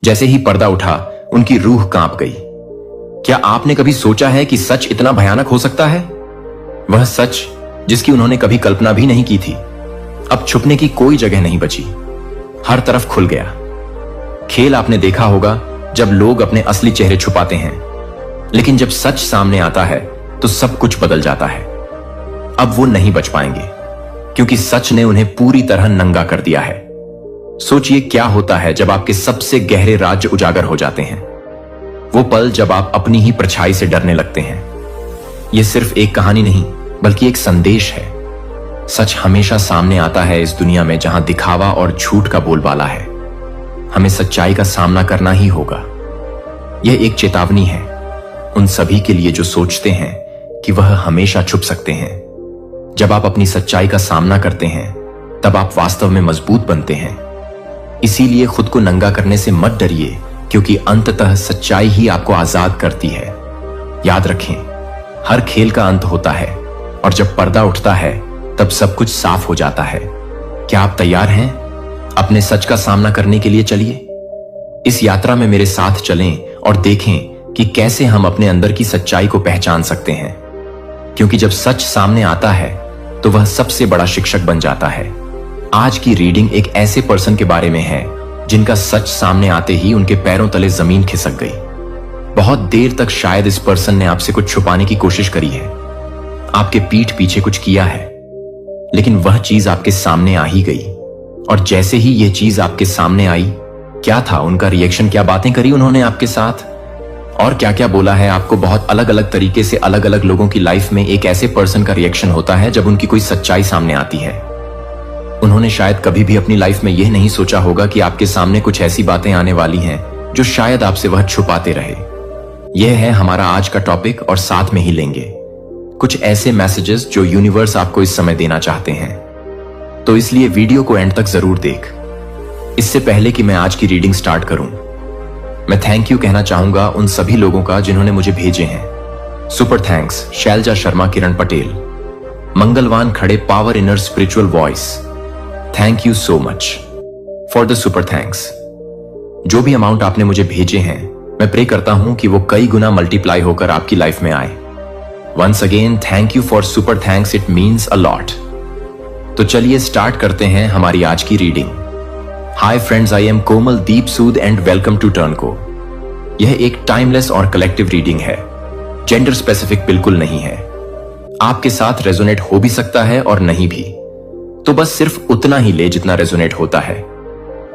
जैसे ही पर्दा उठा उनकी रूह कांप गई। क्या आपने कभी सोचा है कि सच इतना भयानक हो सकता है? वह सच जिसकी उन्होंने कभी कल्पना भी नहीं की थी। अब छुपने की कोई जगह नहीं बची, हर तरफ खुल गया। खेल आपने देखा होगा जब लोग अपने असली चेहरे छुपाते हैं, लेकिन जब सच सामने आता है तो सब कुछ बदल जाता है। अब वो नहीं बच पाएंगे, क्योंकि सच ने उन्हें पूरी तरह नंगा कर दिया है। सोचिए क्या होता है जब आपके सबसे गहरे राज उजागर हो जाते हैं। वो पल जब आप अपनी ही परछाई से डरने लगते हैं। यह सिर्फ एक कहानी नहीं, बल्कि एक संदेश है। सच हमेशा सामने आता है इस दुनिया में जहां दिखावा और झूठ का बोलबाला है। हमें सच्चाई का सामना करना ही होगा। यह एक चेतावनी है उन सभी के लिए जो सोचते हैं कि वह हमेशा छुप सकते हैं। जब आप अपनी सच्चाई का सामना करते हैं, तब आप वास्तव में मजबूत बनते हैं। इसीलिए खुद को नंगा करने से मत डरिए, क्योंकि अंततः सच्चाई ही आपको आजाद करती है। याद रखें, हर खेल का अंत होता है, और जब पर्दा उठता है तब सब कुछ साफ हो जाता है। क्या आप तैयार हैं अपने सच का सामना करने के लिए? चलिए इस यात्रा में मेरे साथ चलें और देखें कि कैसे हम अपने अंदर की सच्चाई को पहचान सकते हैं। क्योंकि जब सच सामने आता है तो वह सबसे बड़ा शिक्षक बन जाता है। आज की रीडिंग एक ऐसे पर्सन के बारे में है जिनका सच सामने आते ही उनके पैरों तले जमीन खिसक गई। बहुत देर तक शायद इस पर्सन ने आपसे कुछ छुपाने की कोशिश करी है, आपके पीठ पीछे कुछ किया है, लेकिन वह चीज आपके सामने आ ही गई। और जैसे ही यह चीज आपके सामने आई, क्या था उनका रिएक्शन? क्या बातें करी उन्होंने आपके साथ, और क्या क्या बोला है आपको? बहुत अलग अलग तरीके से अलग अलग लोगों की लाइफ में एक ऐसे पर्सन का रिएक्शन होता है जब उनकी कोई सच्चाई सामने आती है। उन्होंने शायद कभी भी अपनी लाइफ में यह नहीं सोचा होगा कि आपके सामने कुछ ऐसी बातें आने वाली हैं जो शायद आपसे वह छुपाते रहे। यह है हमारा आज का टॉपिक, और साथ में ही लेंगे कुछ ऐसे मैसेजेस जो यूनिवर्स आपको इस समय देना चाहते हैं। तो इसलिए वीडियो को एंड तक जरूर देख। इससे पहले कि मैं आज की रीडिंग स्टार्ट करूं, मैं थैंक यू कहना चाहूंगा उन सभी लोगों का जिन्होंने मुझे भेजे हैं। सुपर थैंक्स शैलजा शर्मा, किरण पटेल, मंगलवान खड़े, power inner spiritual voice. Thank you so much for the super thanks. जो भी अमाउंट आपने मुझे भेजे हैं, मैं प्रे करता हूं कि वो कई गुना मल्टीप्लाई होकर आपकी लाइफ में आए। Once again thank you for super thanks, it means a lot. तो चलिए स्टार्ट करते हैं हमारी आज की reading. Hi friends, I am Komal Deep Sood and welcome to turn को। यह एक टाइमलेस और कलेक्टिव रीडिंग है, जेंडर स्पेसिफिक बिल्कुल नहीं है। आपके साथ रेजोनेट हो भी सकता है और नहीं भी, तो बस सिर्फ उतना ही ले जितना रेजोनेट होता है,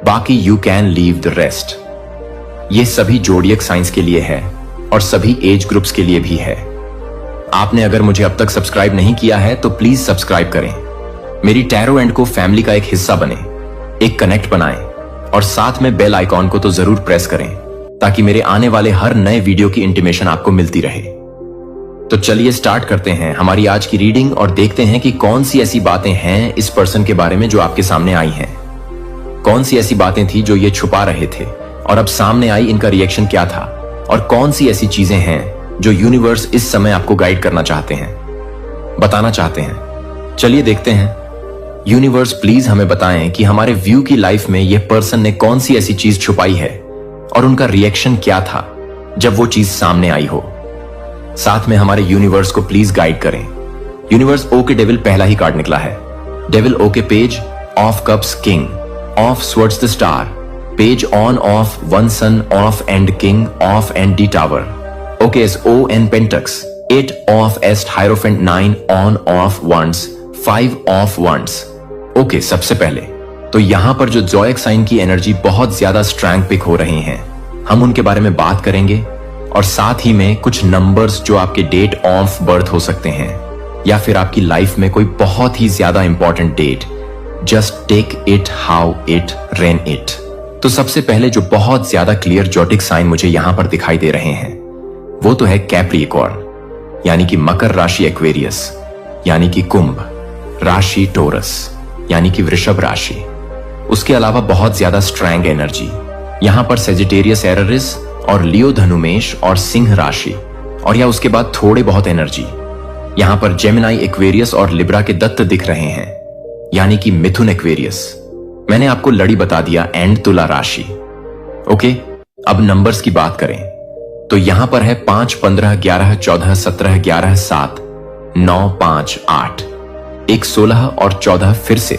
बाकी you can leave the rest. यह सभी जोडियक साइंस के लिए है और सभी एज ग्रुप्स के लिए भी है। आपने अगर मुझे अब तक सब्सक्राइब नहीं किया है तो प्लीज सब्सक्राइब करें, मेरी टैरो एंड को फैमिली का एक हिस्सा बने, एक कनेक्ट बनाएं, और साथ में बेल आइकॉन को तो जरूर प्रेस करें ताकि मेरे आने वाले हर नए वीडियो की इंटीमेशन आपको मिलती रहे। तो चलिए स्टार्ट करते हैं हमारी आज की रीडिंग और देखते हैं कि कौन सी ऐसी बातें हैं इस पर्सन के बारे में जो आपके सामने आई हैं। कौन सी ऐसी बातें थी जो ये छुपा रहे थे और अब सामने आई, इनका रिएक्शन क्या था, और कौन सी ऐसी चीजें हैं जो यूनिवर्स इस समय आपको गाइड करना चाहते हैं, बताना चाहते हैं। चलिए देखते हैं। यूनिवर्स प्लीज हमें बताएं कि हमारे व्यू की लाइफ में यह पर्सन ने कौन सी ऐसी चीज छुपाई है और उनका रिएक्शन क्या था जब वो चीज सामने आई हो। साथ में हमारे यूनिवर्स को प्लीज गाइड करें। यूनिवर्स ओ के डेविल पहला ही कार्ड निकला है। Devil okay page, of cups king, of swords the star, page on of, one sun of and king of and D tower. Okay ace on pentacles, 8 of एस्ट hierophant, 9 on of wands, 5 of wands. Okay, सबसे पहले तो यहां पर जो जोएक sign की energy बहुत ज्यादा स्ट्रैंग पिक हो रहे हैं, हम उनके बारे में बात करेंगे, और साथ ही में कुछ नंबर्स जो आपके डेट ऑफ बर्थ हो सकते हैं या फिर आपकी लाइफ में कोई बहुत ही ज्यादा important date. Just take it how it rain it. तो सबसे पहले जो बहुत ज्यादा क्लियर जोटिक साइन मुझे यहां पर दिखाई दे रहे हैं वो तो है कैप्रिकॉर्न, यानी कि मकर राशि, एक्वेरियस यानी कि कुंभ राशि, टोरस यानी कि वृषभ राशि। उसके अलावा बहुत ज्यादा स्ट्रैंग एनर्जी यहां पर सेजिटेरियस, एररिस और लियो, धनुमेश और सिंह राशि, और या उसके बाद थोड़े बहुत एनर्जी यहां पर जेमिनाई, एक्वेरियस और लिब्रा के दत्त दिख रहे हैं, यानी कि मिथुन, एक्वेरियस। मैंने आपको लड़ी बता दिया, एंड तुला राशि। ओके, अब नंबर्स की बात करें तो यहां पर है 5, 15, 11, 14, 17, 11, 7, 9, 5, 8, एक 16 और 14 फिर से।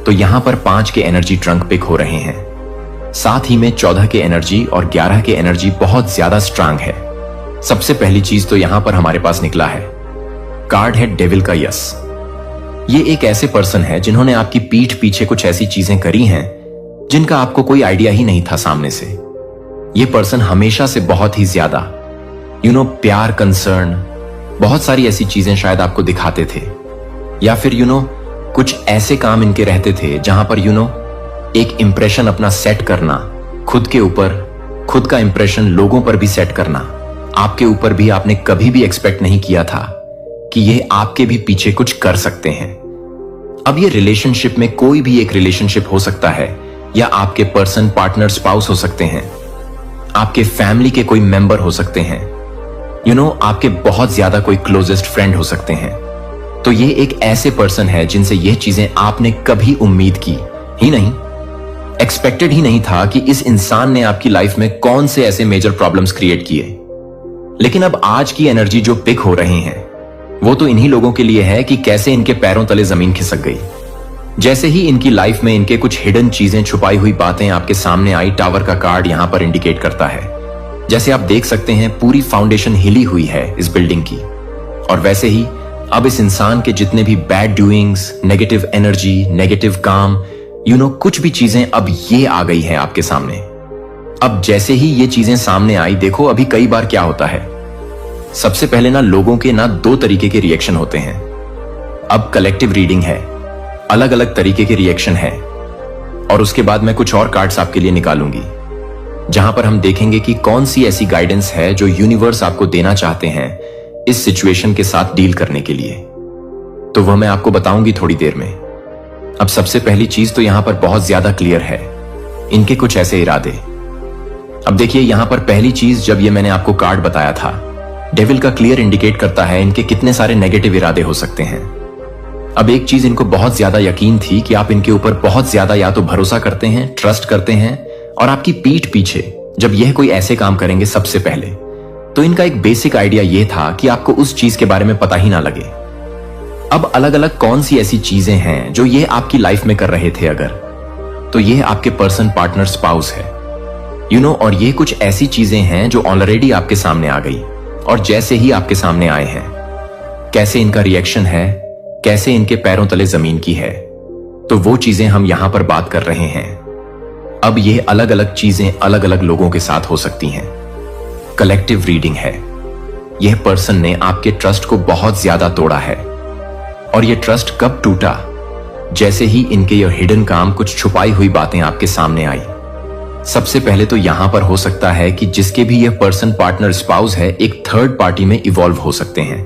तो यहां पर 5 के एनर्जी ट्रंक पिक हो रहे हैं, साथ ही में 14 के एनर्जी और 11 के एनर्जी बहुत ज्यादा स्ट्रांग है। सबसे पहली चीज तो यहां पर हमारे पास निकला है, कार्ड है डेविल का यस। ये एक ऐसे पर्सन है जिन्होंने आपकी पीठ पीछे कुछ ऐसी चीजें करी हैं जिनका आपको कोई आइडिया ही नहीं था सामने से। ये पर्सन हमेशा से बहुत ही ज्यादा प्यार, कंसर्न, बहुत सारी ऐसी चीजें शायद आपको दिखाते थे, या फिर कुछ ऐसे काम इनके रहते थे जहां पर एक इंप्रेशन अपना सेट करना, खुद के ऊपर खुद का इंप्रेशन लोगों पर भी सेट करना, आपके ऊपर भी आपने कभी भी एक्सपेक्ट नहीं किया था कि ये आपके भी पीछे कुछ कर सकते हैं। अब ये रिलेशनशिप में कोई भी एक रिलेशनशिप हो सकता है, या आपके पर्सन, पार्टनर, स्पाउस हो सकते हैं, आपके फैमिली के कोई मेंबर हो सकते हैं, आपके बहुत ज्यादा कोई क्लोजेस्ट फ्रेंड हो सकते हैं। तो ये एक ऐसे पर्सन है जिनसे ये चीजें आपने कभी उम्मीद की ही नहीं, एक्सपेक्टेड ही नहीं था कि इस इंसान ने आपकी लाइफ में कौन से ऐसे मेजर प्रॉब्लम्स क्रिएट किए। लेकिन अब आज की एनर्जी जो पिक हो रही है वो तो इन्हीं लोगों के लिए है कि कैसे इनके पैरों तले जमीन खिसक गई। जैसे ही इनकी लाइफ में इनके कुछ हिडन चीजें, छुपाई हुई बातें आपके सामने आई, टावर का कार्ड यहां पर इंडिकेट करता है। जैसे आप देख सकते हैं पूरी फाउंडेशन हिली हुई है इस बिल्डिंग की, और वैसे ही अब इस इंसान के जितने भी bad doings, negative energy, negative काम, कुछ भी चीजें अब ये आ गई है आपके सामने। अब जैसे ही ये चीजें सामने आई, देखो अभी कई बार क्या होता है, सबसे पहले लोगों के 2 तरीके के रिएक्शन होते हैं। अब कलेक्टिव रीडिंग है, अलग अलग तरीके के रिएक्शन है, और उसके बाद मैं कुछ और कार्ड्स आपके लिए निकालूंगी जहां पर हम देखेंगे कि कौन सी ऐसी गाइडेंस है जो यूनिवर्स आपको देना चाहते हैं इस सिचुएशन के साथ डील करने के लिए। तो वह मैं आपको बताऊंगी थोड़ी देर में। अब सबसे पहली चीज तो यहां पर बहुत ज्यादा क्लियर है, इनके कुछ ऐसे इरादे। अब देखिए यहां पर पहली चीज, जब ये मैंने आपको कार्ड बताया था, डेविल का क्लियर इंडिकेट करता है इनके कितने सारे नेगेटिव इरादे हो सकते हैं। अब एक चीज इनको बहुत ज्यादा यकीन थी कि आप इनके ऊपर बहुत ज्यादा या तो भरोसा करते हैं, ट्रस्ट करते हैं, और आपकी पीठ पीछे जब यह कोई ऐसे काम करेंगे सबसे पहले, तो इनका एक बेसिक आइडिया यह था कि आपको उस चीज के बारे में पता ही ना लगे। अब अलग अलग कौन सी ऐसी चीजें हैं जो ये आपकी लाइफ में कर रहे थे अगर, तो ये आपके पर्सन, पार्टनर, स्पाउस है, और ये कुछ ऐसी चीजें हैं जो ऑलरेडी आपके सामने आ गई, और जैसे ही आपके सामने आए हैं, कैसे इनका रिएक्शन है, कैसे इनके पैरों तले जमीन की है, तो वो चीजें हम यहां पर बात कर रहे हैं। अब ये अलग अलग चीजें अलग अलग लोगों के साथ हो सकती हैं। कलेक्टिव रीडिंग है, यह पर्सन ने आपके ट्रस्ट को बहुत ज्यादा तोड़ा है, और यह ट्रस्ट कब टूटा, जैसे ही इनके ये हिडन काम, कुछ छुपाई हुई बातें आपके सामने आई। सबसे पहले तो यहां पर हो सकता है कि जिसके भी यह पर्सन, पार्टनर, स्पाउस है, एक थर्ड पार्टी में इवॉल्व हो सकते हैं,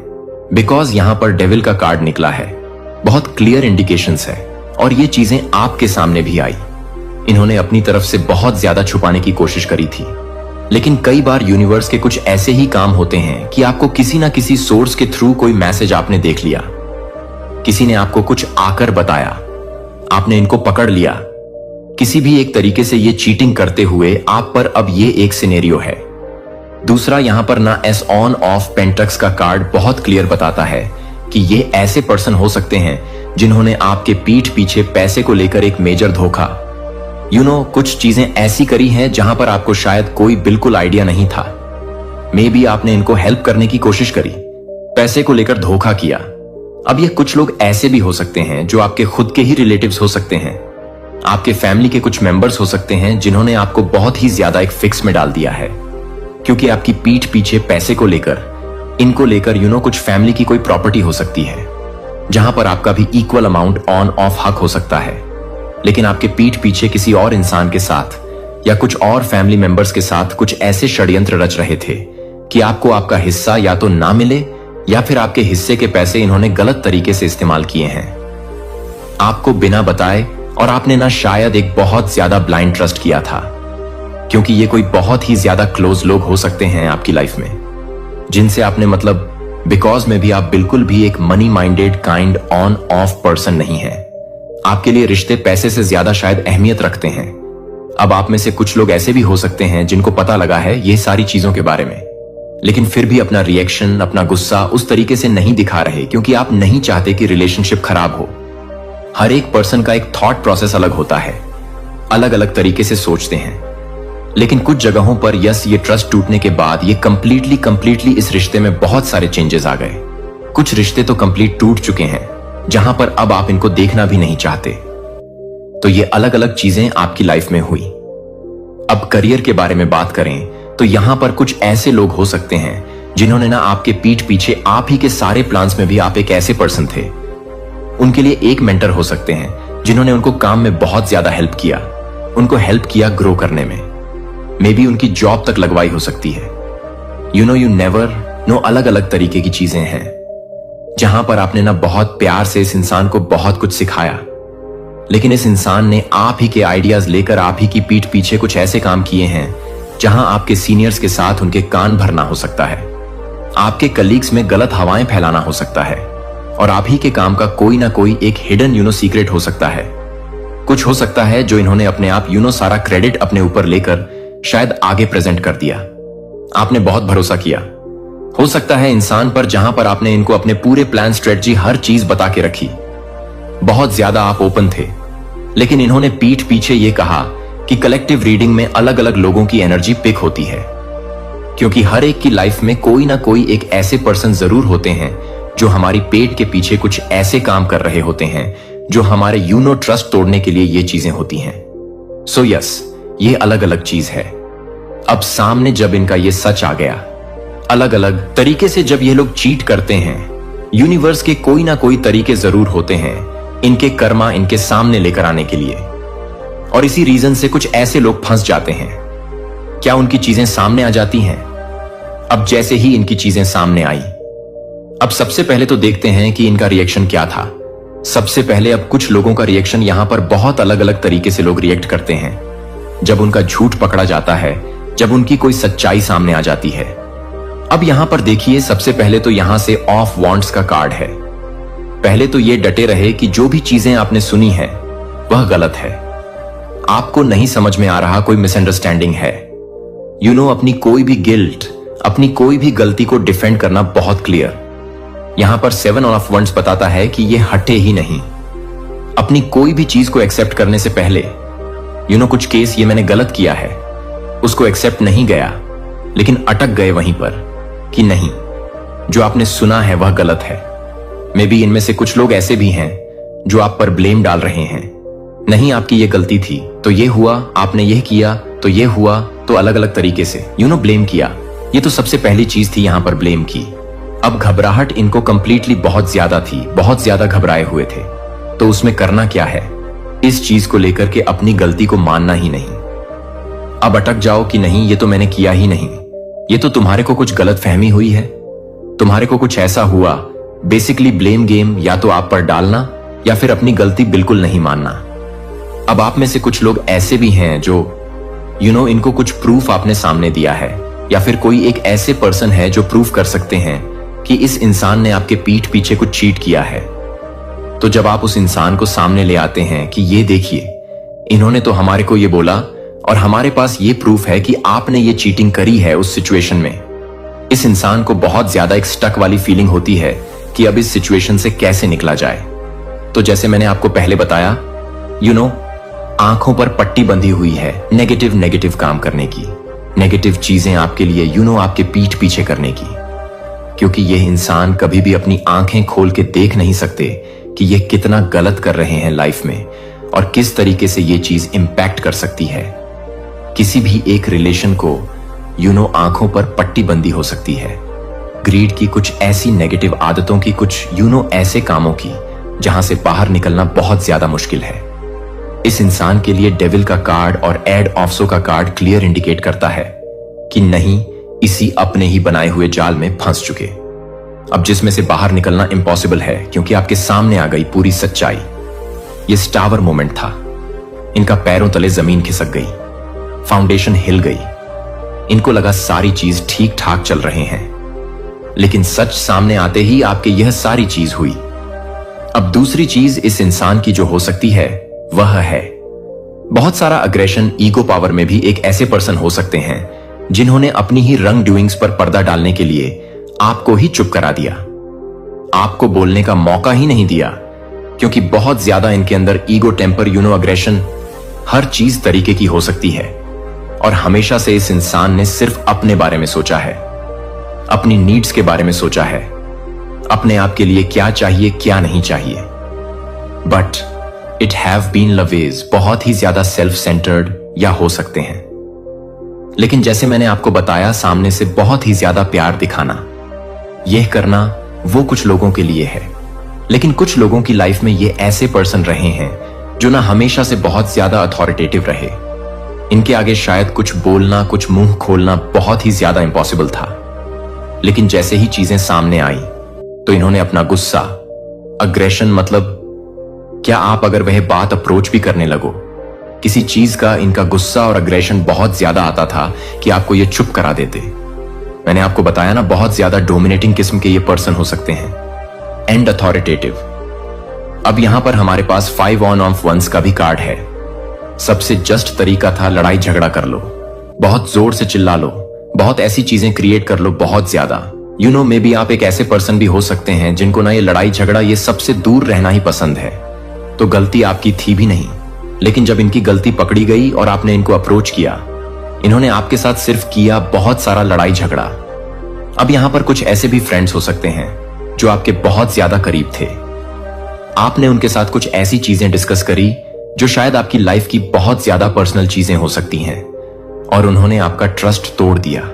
बिकॉज यहां पर डेविल का कार्ड निकला है, बहुत क्लियर इंडिकेशंस है, और ये चीजें आपके सामने भी आई। इन्होंने अपनी तरफ से बहुत ज्यादा छुपाने की कोशिश करी थी, लेकिन कई बार यूनिवर्स के कुछ ऐसे ही काम होते हैं कि आपको किसी ना किसी सोर्स के थ्रू कोई मैसेज आपने देख लिया, किसी ने आपको कुछ आकर बताया, आपने इनको पकड़ लिया, किसी भी एक तरीके से ये चीटिंग करते हुए आप पर। अब ये एक सिनेरियो है। दूसरा, यहां पर एस ऑन ऑफ पेंटक्स का कार्ड बहुत क्लियर बताता है कि ये ऐसे पर्सन हो सकते हैं जिन्होंने आपके पीठ पीछे पैसे को लेकर एक मेजर धोखा, कुछ चीजें ऐसी करी हैं जहां पर आपको शायद कोई बिल्कुल आइडिया नहीं था। मे बी आपने इनको हेल्प करने की कोशिश करी, पैसे को लेकर धोखा किया। अब ये कुछ लोग ऐसे भी हो सकते हैं जो आपके खुद के ही रिलेटिव्स हो सकते हैं, आपके फैमिली के कुछ मेंबर्स हो सकते हैं जिन्होंने आपको बहुत ही ज्यादा एक फिक्स में डाल दिया है, क्योंकि आपकी पीठ पीछे पैसे को लेकर, इनको लेकर कुछ फैमिली की कोई प्रॉपर्टी हो सकती है जहां पर आपका भी इक्वल अमाउंट ऑन ऑफ हक हो सकता है, लेकिन आपके पीठ पीछे किसी और इंसान के साथ या कुछ और फैमिली मेंबर्स के साथ कुछ ऐसे षड्यंत्र रच रहे थे कि आपको आपका हिस्सा या तो ना मिले, या फिर आपके हिस्से के पैसे इन्होंने गलत तरीके से इस्तेमाल किए हैं आपको बिना बताए, और आपने ना शायद एक बहुत ज्यादा ब्लाइंड ट्रस्ट किया था, क्योंकि ये कोई बहुत ही ज्यादा क्लोज लोग हो सकते हैं आपकी लाइफ में, जिनसे आपने बिकॉज में भी आप बिल्कुल भी एक money minded kind on off person नहीं है। आपके लिए रिश्ते पैसे से ज्यादा शायद अहमियत रखते हैं। अब आप में से कुछ लोग ऐसे भी हो सकते हैं जिनको पता लगा है ये सारी चीजों के बारे में, लेकिन फिर भी अपना रिएक्शन, अपना गुस्सा उस तरीके से नहीं दिखा रहे क्योंकि आप नहीं चाहते कि रिलेशनशिप खराब हो। हर एक पर्सन का एक थॉट प्रोसेस अलग होता है, अलग अलग तरीके से सोचते हैं, लेकिन कुछ जगहों पर ये ट्रस्ट टूटने के बाद ये कंप्लीटली इस रिश्ते में बहुत सारे चेंजेस आ गए। कुछ रिश्ते तो कंप्लीट टूट चुके हैं जहां पर अब आप इनको देखना भी नहीं चाहते। तो ये अलग अलग चीजें आपकी लाइफ में हुई। अब करियर के बारे में बात करें तो यहां पर कुछ ऐसे लोग हो सकते हैं जिन्होंने ना आपके पीठ पीछे आप ही के सारे प्लान्स में भी आप एक ऐसे पर्सन थे। उनके लिए एक मेंटर हो सकते हैं जिन्होंने उनको काम में बहुत ज्यादा हेल्प किया, उनको हेल्प किया ग्रो करने में, मे बी उनकी जॉब तक लगवाई हो सकती है। यू नेवर नो, अलग अलग तरीके की चीजें हैं जहां पर आपने ना बहुत प्यार से इस इंसान को बहुत कुछ सिखाया, लेकिन इस इंसान ने आप ही के आइडियाज लेकर आप ही की पीठ पीछे कुछ ऐसे काम किए हैं जहां आपके सीनियर्स के साथ उनके कान भरना हो सकता है, आपके कलीग्स में गलत हवाएं फैलाना हो सकता है, और आप ही के काम का कोई ना कोई एक हिडन सीक्रेट हो सकता है। कुछ हो सकता है जो इन्होंने अपने आप सारा क्रेडिट अपने ऊपर लेकर शायद आगे प्रेजेंट कर दिया। आपने बहुत भरोसा किया, हो सकता है इंसान पर, जहां पर आपने इनको अपने पूरे प्लान, स्ट्रेटजी, हर चीज बता के रखी। बहुत ज्यादा आप ओपन थे, लेकिन इन्होंने पीठ पीछे ये कहा कि कलेक्टिव रीडिंग में अलग अलग लोगों की एनर्जी पिक होती है, क्योंकि हर एक की लाइफ में कोई ना कोई एक ऐसे पर्सन जरूर होते हैं जो हमारी पेट के पीछे कुछ ऐसे काम कर रहे होते हैं जो हमारे ट्रस्ट तोड़ने के लिए ये चीजें होती हैं। सो यस, ये अलग अलग चीज है। अब सामने जब इनका ये सच आ गया, अलग अलग तरीके से जब ये लोग चीट करते हैं, यूनिवर्स के कोई ना कोई तरीके जरूर होते हैं इनके कर्मा इनके सामने लेकर आने के लिए, और इसी रीजन से कुछ ऐसे लोग फंस जाते हैं। क्या उनकी चीजें सामने आ जाती हैं? अब जैसे ही इनकी चीजें सामने आई, अब सबसे पहले तो देखते हैं कि इनका रिएक्शन क्या था। सबसे पहले अब कुछ लोगों का रिएक्शन, यहां पर बहुत अलग अलग तरीके से लोग रिएक्ट करते हैं जब उनका झूठ पकड़ा जाता है, जब उनकी कोई सच्चाई सामने आ जाती है। अब यहां पर देखिए, सबसे पहले तो यहां से ऑफ वांट्स का कार्ड है। पहले तो ये डटे रहे कि जो भी चीजें आपने सुनी है वह गलत है, आपको नहीं समझ में आ रहा, कोई मिसअंडरस्टैंडिंग है। अपनी कोई भी गिल्ट, अपनी कोई भी गलती को डिफेंड करना बहुत क्लियर। यहां पर 7 ऑफ वंड्स बताता है कि ये हटे ही नहीं। अपनी कोई भी चीज को एक्सेप्ट करने से पहले, कुछ केस ये मैंने गलत किया है, उसको एक्सेप्ट नहीं गया, लेकिन अटक गए वहीं पर कि नहीं, जो आपने सुना है वह गलत है। मे बी इनमें से कुछ लोग ऐसे भी हैं जो आप पर ब्लेम डाल रहे हैं, नहीं आपकी ये गलती थी तो ये हुआ, आपने यह किया तो ये हुआ, तो अलग अलग तरीके से ब्लेम किया। ये तो सबसे पहली चीज थी यहां पर ब्लेम की। अब घबराहट इनको कंप्लीटली बहुत ज्यादा थी, बहुत ज्यादा घबराए हुए थे। तो उसमें करना क्या है, इस चीज को लेकर के अपनी गलती को मानना ही नहीं। अब अटक जाओ कि नहीं, ये तो मैंने किया ही नहीं, ये तो तुम्हारे को कुछ गलत फहमी हुई है, तुम्हारे को कुछ ऐसा हुआ। बेसिकली ब्लेम गेम या तो आप पर डालना या फिर अपनी गलती बिल्कुल नहीं मानना। अब आप में से कुछ लोग ऐसे भी हैं जो इनको कुछ प्रूफ आपने सामने दिया है, या फिर कोई एक ऐसे पर्सन है जो प्रूफ कर सकते हैं कि इस इंसान ने आपके पीठ पीछे कुछ चीट किया है। तो जब आप उस इंसान को सामने ले आते हैं कि ये देखिए, इन्होंने तो हमारे को ये बोला और हमारे पास ये प्रूफ है कि आपने ये चीटिंग करी है उस सिचुएशन में, इस इंसान को बहुत ज्यादा एक स्टक वाली फीलिंग होती है कि अब इस सिचुएशन से कैसे निकला जाए। तो जैसे मैंने आपको पहले बताया, आंखों पर पट्टी बंधी हुई है नेगेटिव काम करने की, नेगेटिव चीजें आपके लिए आपके पीठ पीछे करने की, क्योंकि यह इंसान कभी भी अपनी आंखें खोल के देख नहीं सकते कि ये कितना गलत कर रहे हैं लाइफ में और किस तरीके से ये चीज इंपैक्ट कर सकती है। किसी भी एक रिलेशन को आंखों पर पट्टी बंदी हो सकती है। ग्रीड की कुछ ऐसी नेगेटिव आदतों की, कुछ ऐसे कामों की जहां से बाहर निकलना बहुत ज्यादा मुश्किल है। इस इंसान के लिए डेविल का कार्ड और एड ऑफसो का कार्ड क्लियर इंडिकेट करता है कि नहीं, इसी अपने ही बनाए हुए जाल में फंस चुके, अब जिसमें से बाहर निकलना इम्पॉसिबल है, क्योंकि आपके सामने आ गई पूरी सच्चाई। ये स्टावर मोमेंट था, इनका पैरों तले जमीन खिसक गई, फाउंडेशन हिल गई, इनको लगा सारी चीज ठीक ठाक चल रहे हैं, लेकिन सच सामने आते ही आपके यह सारी चीज हुई। अब दूसरी चीज इस इंसान की जो हो सकती है वह है बहुत सारा अग्रेशन ईगो पावर में भी एक ऐसे पर्सन हो सकते हैं जिन्होंने अपनी ही रंग डूइंग्स पर पर्दा डालने के लिए आपको ही चुप करा दिया, आपको बोलने का मौका ही नहीं दिया, क्योंकि बहुत ज्यादा इनके अंदर ईगो, टेम्पर, अग्रेशन हर चीज तरीके की हो सकती है। और हमेशा से इस इंसान ने सिर्फ अपने बारे में सोचा है, अपनी नीड्स के बारे में सोचा है, अपने आप के लिए क्या चाहिए क्या नहीं चाहिए। बट इट हैव बीन लवेज बहुत ही ज्यादा सेल्फ सेंटर्ड या हो सकते हैं। लेकिन जैसे मैंने आपको बताया, सामने से बहुत ही ज्यादा प्यार दिखाना, यह करना वो कुछ लोगों के लिए है। लेकिन कुछ लोगों की लाइफ में ये ऐसे पर्सन रहे हैं जो ना हमेशा से बहुत ज्यादा अथॉरिटेटिव रहे। इनके आगे शायद कुछ बोलना, कुछ मुंह खोलना बहुत ही ज्यादा इंपॉसिबल था। लेकिन जैसे ही चीजें सामने आई तो इन्होंने अपना गुस्सा, अग्रेशन, मतलब क्या आप अगर वह बात अप्रोच भी करने लगो, किसी चीज का इनका गुस्सा और अग्रेशन बहुत ज्यादा आता था कि आपको ये चुप करा देते। मैंने आपको बताया ना, बहुत ज्यादा डोमिनेटिंग किस्म के ये पर्सन हो सकते हैं, एंड अथॉरिटेटिव। अब यहां पर हमारे पास 5 ऑफ वंस का भी कार्ड है। सबसे जस्ट तरीका था लड़ाई झगड़ा कर लो, बहुत जोर से चिल्ला लो, बहुत ऐसी चीजें क्रिएट कर लो बहुत ज्यादा। मे बी आप एक ऐसे पर्सन भी हो सकते हैं जिनको ना ये लड़ाई झगड़ा, ये सबसे दूर रहना ही पसंद है। तो गलती आपकी थी भी नहीं, लेकिन जब इनकी गलती पकड़ी गई और आपने इनको अप्रोच किया, इन्होंने आपके साथ सिर्फ किया बहुत सारा लड़ाई झगड़ा। अब यहां पर कुछ ऐसे भी फ्रेंड्स हो सकते हैं जो आपके बहुत ज्यादा करीब थे। आपने उनके साथ कुछ ऐसी चीजें डिस्कस करी जो शायद आपकी लाइफ की बहुत ज्यादा पर्सनल चीजें हो सकती हैं, और उन्होंने आपका ट्रस्ट तोड़ दिया।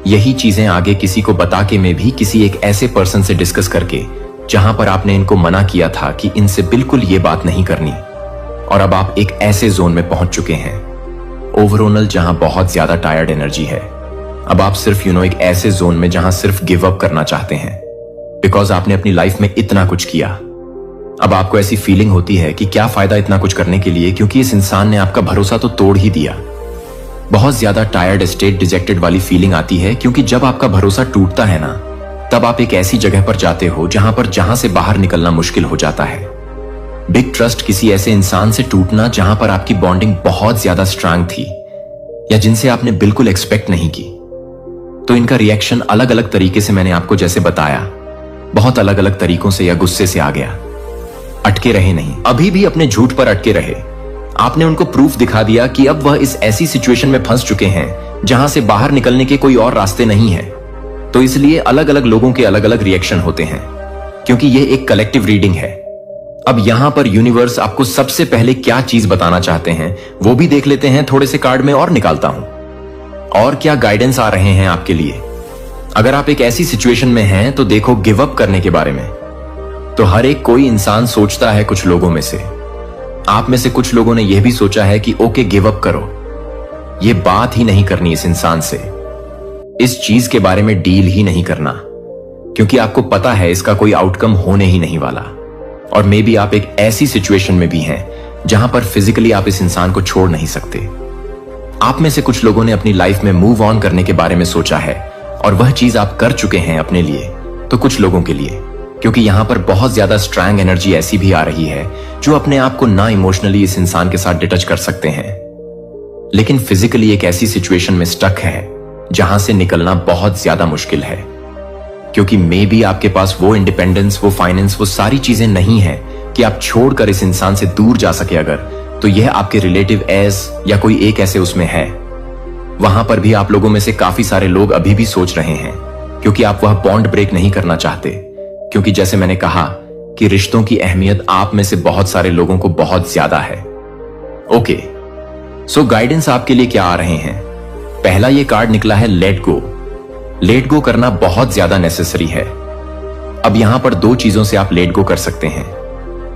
यही चीजें आगे किसी को बता के में भी किसी एक ऐसे पर्सन से डिस्कस करके जहां पर आपने इनको मना किया था कि इनसे बिल्कुल ये बात नहीं करनी, और अब आप एक ऐसे जोन में पहुंच चुके हैं ओवरऑल जहां बहुत ज्यादा टायर्ड एनर्जी है। अब आप सिर्फ एक ऐसे जोन में जहां सिर्फ गिव अप करना चाहते हैं, बिकॉज आपने अपनी लाइफ में इतना कुछ किया। अब आपको ऐसी फीलिंग होती है कि क्या फायदा इतना कुछ करने के लिए, क्योंकि इस इंसान ने आपका भरोसा तो तोड़ ही दिया। बहुत ज्यादा टायर्ड स्टेट, डिजेक्टेड वाली फीलिंग आती है, क्योंकि जब आपका भरोसा टूटता है ना, तब आप एक ऐसी जगह पर जाते हो जहां से बाहर निकलना मुश्किल हो जाता है। बिग ट्रस्ट, किसी ऐसे इंसान से टूटना जहां पर आपकी बॉन्डिंग बहुत ज्यादा स्ट्रांग थी या जिनसे आपने बिल्कुल एक्सपेक्ट नहीं की। तो इनका रिएक्शन अलग अलग तरीके से, मैंने आपको जैसे बताया, बहुत अलग अलग तरीकों से या गुस्से से आ गया। अटके रहे नहीं, अभी भी अपने झूठ पर अटके रहे। आपने उनको प्रूफ दिखा दिया कि अब वह इस ऐसी सिचुएशन में फंस चुके हैं जहां से बाहर निकलने के कोई और रास्ते नहीं है। तो इसलिए अलग अलग लोगों के अलग अलग रिएक्शन होते हैं, क्योंकि यह एक कलेक्टिव रीडिंग है। अब यहां पर यूनिवर्स आपको सबसे पहले क्या चीज बताना चाहते हैं वो भी देख लेते हैं। थोड़े से कार्ड में और निकालता हूं, और क्या गाइडेंस आ रहे हैं आपके लिए। अगर आप एक ऐसी सिचुएशन में हैं तो देखो गिव अप करने के बारे में। तो हर एक कोई इंसान सोचता है, कुछ लोगों में से, आप में से कुछ लोगों ने यह भी सोचा है कि ओके गिव अप करो, ये बात ही नहीं करनी इस इंसान से, इस चीज के बारे में डील ही नहीं करना, क्योंकि आपको पता है इसका कोई आउटकम होने ही नहीं वाला। और मे बी आप एक ऐसी सिचुएशन में भी हैं जहां पर फिजिकली आप इस इंसान को छोड़ नहीं सकते। आप में से कुछ लोगों ने अपनी लाइफ में मूव ऑन करने के बारे में सोचा है, और वह चीज आप कर चुके हैं अपने लिए। तो कुछ लोगों के लिए, क्योंकि यहां पर बहुत ज्यादा स्ट्रांग एनर्जी ऐसी भी आ रही है जो अपने आप को ना इमोशनली इस इंसान के साथ डिटच कर सकते हैं, लेकिन फिजिकली एक ऐसी सिचुएशन में स्टक है जहां से निकलना बहुत ज्यादा मुश्किल है। क्योंकि मे बी आपके पास वो इंडिपेंडेंस, वो फाइनेंस, वो सारी चीजें नहीं है कि आप छोड़कर इस इंसान से दूर जा सके। अगर तो यह आपके रिलेटिव एस या कोई एक ऐसे उसमें है, वहां पर भी आप लोगों में से काफी सारे लोग अभी भी सोच रहे हैं, क्योंकि आप वह बॉन्ड ब्रेक नहीं करना चाहते। क्योंकि जैसे मैंने कहा कि रिश्तों की अहमियत आप में से बहुत सारे लोगों को बहुत ज्यादा है। ओके, सो गाइडेंस आपके लिए क्या आ रहे हैं। पहला ये कार्ड निकला है लेट गो। लेट गो करना बहुत ज्यादा नेसेसरी है। अब यहां पर दो चीजों से आप लेट गो कर सकते हैं।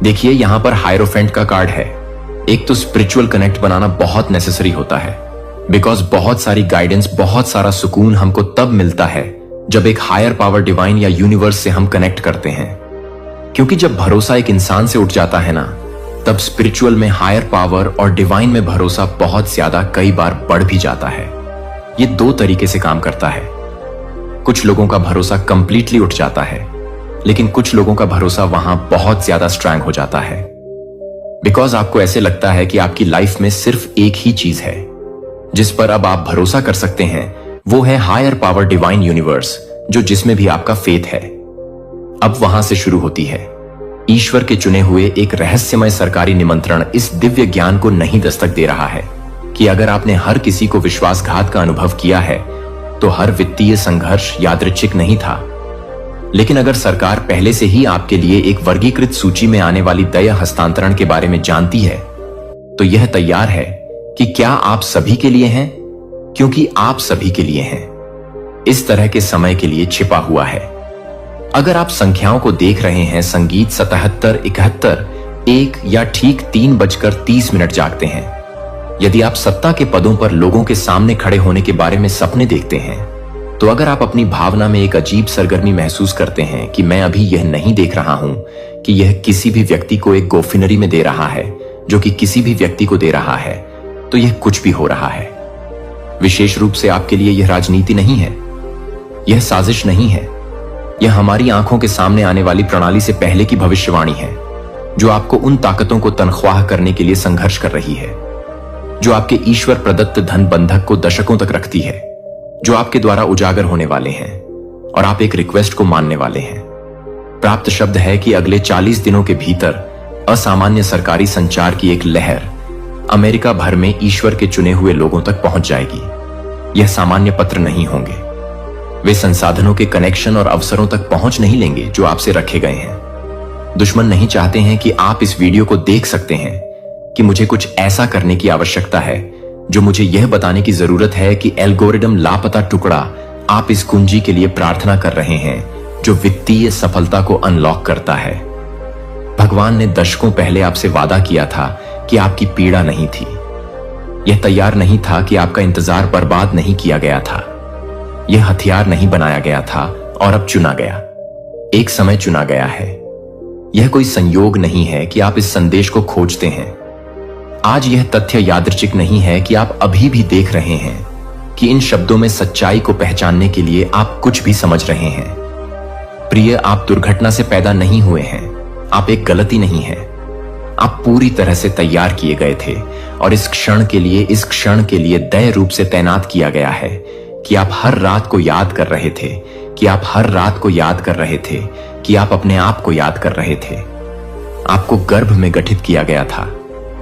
देखिए यहां पर हायरोफेंट का कार्ड है। एक तो स्पिरिचुअल कनेक्ट बनाना बहुत नेसेसरी होता है, बिकॉज बहुत सारी गाइडेंस, बहुत सारा सुकून हमको तब मिलता है जब एक हायर पावर, डिवाइन या यूनिवर्स से हम कनेक्ट करते हैं। क्योंकि जब भरोसा एक इंसान से उठ जाता है ना, तब स्पिरिचुअल में, हायर पावर और डिवाइन में भरोसा बहुत ज्यादा, कई बार बढ़ भी जाता है। ये दो तरीके से काम करता है। कुछ लोगों का भरोसा कंप्लीटली उठ जाता है, लेकिन कुछ लोगों का भरोसा वहां बहुत ज्यादा स्ट्रांग हो जाता है। बिकॉज आपको ऐसे लगता है कि आपकी लाइफ में सिर्फ एक ही चीज है जिस पर अब आप भरोसा कर सकते हैं, वो है हायर पावर डिवाइन यूनिवर्स, जो जिसमें भी आपका फेथ है। अब वहां से शुरू होती है ईश्वर के चुने हुए एक रहस्यमय सरकारी निमंत्रण। इस दिव्य ज्ञान को नहीं दस्तक दे रहा है कि अगर आपने हर किसी को विश्वासघात का अनुभव किया है तो हर वित्तीय संघर्ष यादृच्छिक नहीं था। लेकिन अगर सरकार पहले से ही आपके लिए एक वर्गीकृत सूची में आने वाली दया हस्तांतरण के बारे में जानती है, तो यह तैयार है कि क्या आप सभी के लिए हैं, क्योंकि आप सभी के लिए हैं, इस तरह के समय के लिए छिपा हुआ है। अगर आप संख्याओं को देख रहे हैं, संगीत 77, 71, 1 या ठीक 3:30 जागते हैं। यदि आप सत्ता के पदों पर लोगों के सामने खड़े होने के बारे में सपने देखते हैं, तो अगर आप अपनी भावना में एक अजीब सरगर्मी महसूस करते हैं कि मैं अभी यह नहीं देख रहा हूं कि यह किसी भी व्यक्ति को एक गोफिनरी में दे रहा है जो कि किसी भी व्यक्ति को दे रहा है, तो यह कुछ भी हो रहा है। विशेष रूप से आपके लिए यह राजनीति नहीं है, यह साजिश नहीं है, यह हमारी आंखों के सामने आने वाली प्रणाली से पहले की भविष्यवाणी है, जो आपको उन ताकतों को तनख्वाह करने के लिए संघर्ष कर रही है, जो आपके ईश्वर प्रदत्त धन बंधक को दशकों तक रखती है, जो आपके द्वारा उजागर होने वाले हैं, और आप एक रिक्वेस्ट को मानने वाले हैं। प्राप्त शब्द है कि अगले 40 दिनों के भीतर असामान्य सरकारी संचार की एक लहर अमेरिका भर में ईश्वर के चुने हुए लोगों तक पहुंच जाएगी। यह सामान्य पत्र नहीं होंगे, वे संसाधनों के कनेक्शन और अवसरों तक पहुंच नहीं लेंगे जो आपसे रखे गए हैं। दुश्मन नहीं चाहते हैं कि आप इस वीडियो को देख सकते हैं कि मुझे कुछ ऐसा करने की आवश्यकता है जो मुझे यह बताने की जरूरत है कि एल्गोरिदम लापता टुकड़ा आप इस कुंजी के लिए प्रार्थना कर रहे हैं जो वित्तीय सफलता को अनलॉक करता है। भगवान ने दशकों पहले आपसे वादा किया था कि आपकी पीड़ा नहीं थी। यह तैयार नहीं था कि आपका इंतजार बर्बाद नहीं किया गया था। यह हथियार नहीं बनाया गया था और अब चुना गया। एक समय चुना गया है। यह कोई संयोग नहीं है कि आप इस संदेश को खोजते हैं। आज यह तथ्य यादृच्छिक नहीं है कि आप अभी भी देख रहे हैं कि इन शब्दों में सच्चाई को पहचानने के लिए आप कुछ भी समझ रहे हैं। प्रिय, आप दुर्घटना से पैदा नहीं हुए हैं, आप एक गलती नहीं है। आप पूरी तरह से तैयार किए गए थे और इस क्षण के लिए दय रूप से तैनात किया गया है कि आप हर रात को याद कर रहे थे, कि आप हर रात को याद कर रहे थे, कि आप अपने आप को याद कर रहे थे। आपको गर्भ में गठित किया गया था,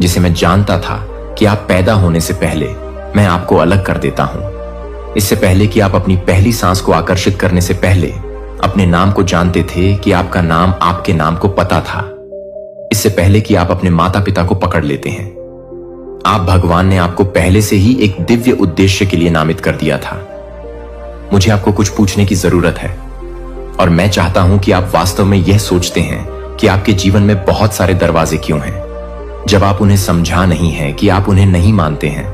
जिसे मैं जानता था कि आप पैदा होने से पहले मैं आपको अलग कर देता हूं। इससे पहले कि आप अपनी पहली सांस को आकर्षित करने से पहले अपने नाम को जानते थे कि आपका नाम आपके नाम को पता था। इससे पहले कि आप अपने माता पिता को पकड़ लेते हैं, आप भगवान ने आपको पहले से ही एक दिव्य उद्देश्य के लिए नामित कर दिया था। मुझे आपको कुछ पूछने की जरूरत है और मैं चाहता हूं कि आप वास्तव में यह सोचते हैं कि आपके जीवन में बहुत सारे दरवाजे क्यों हैं, जब आप उन्हें समझा नहीं है, कि आप उन्हें नहीं मानते हैं,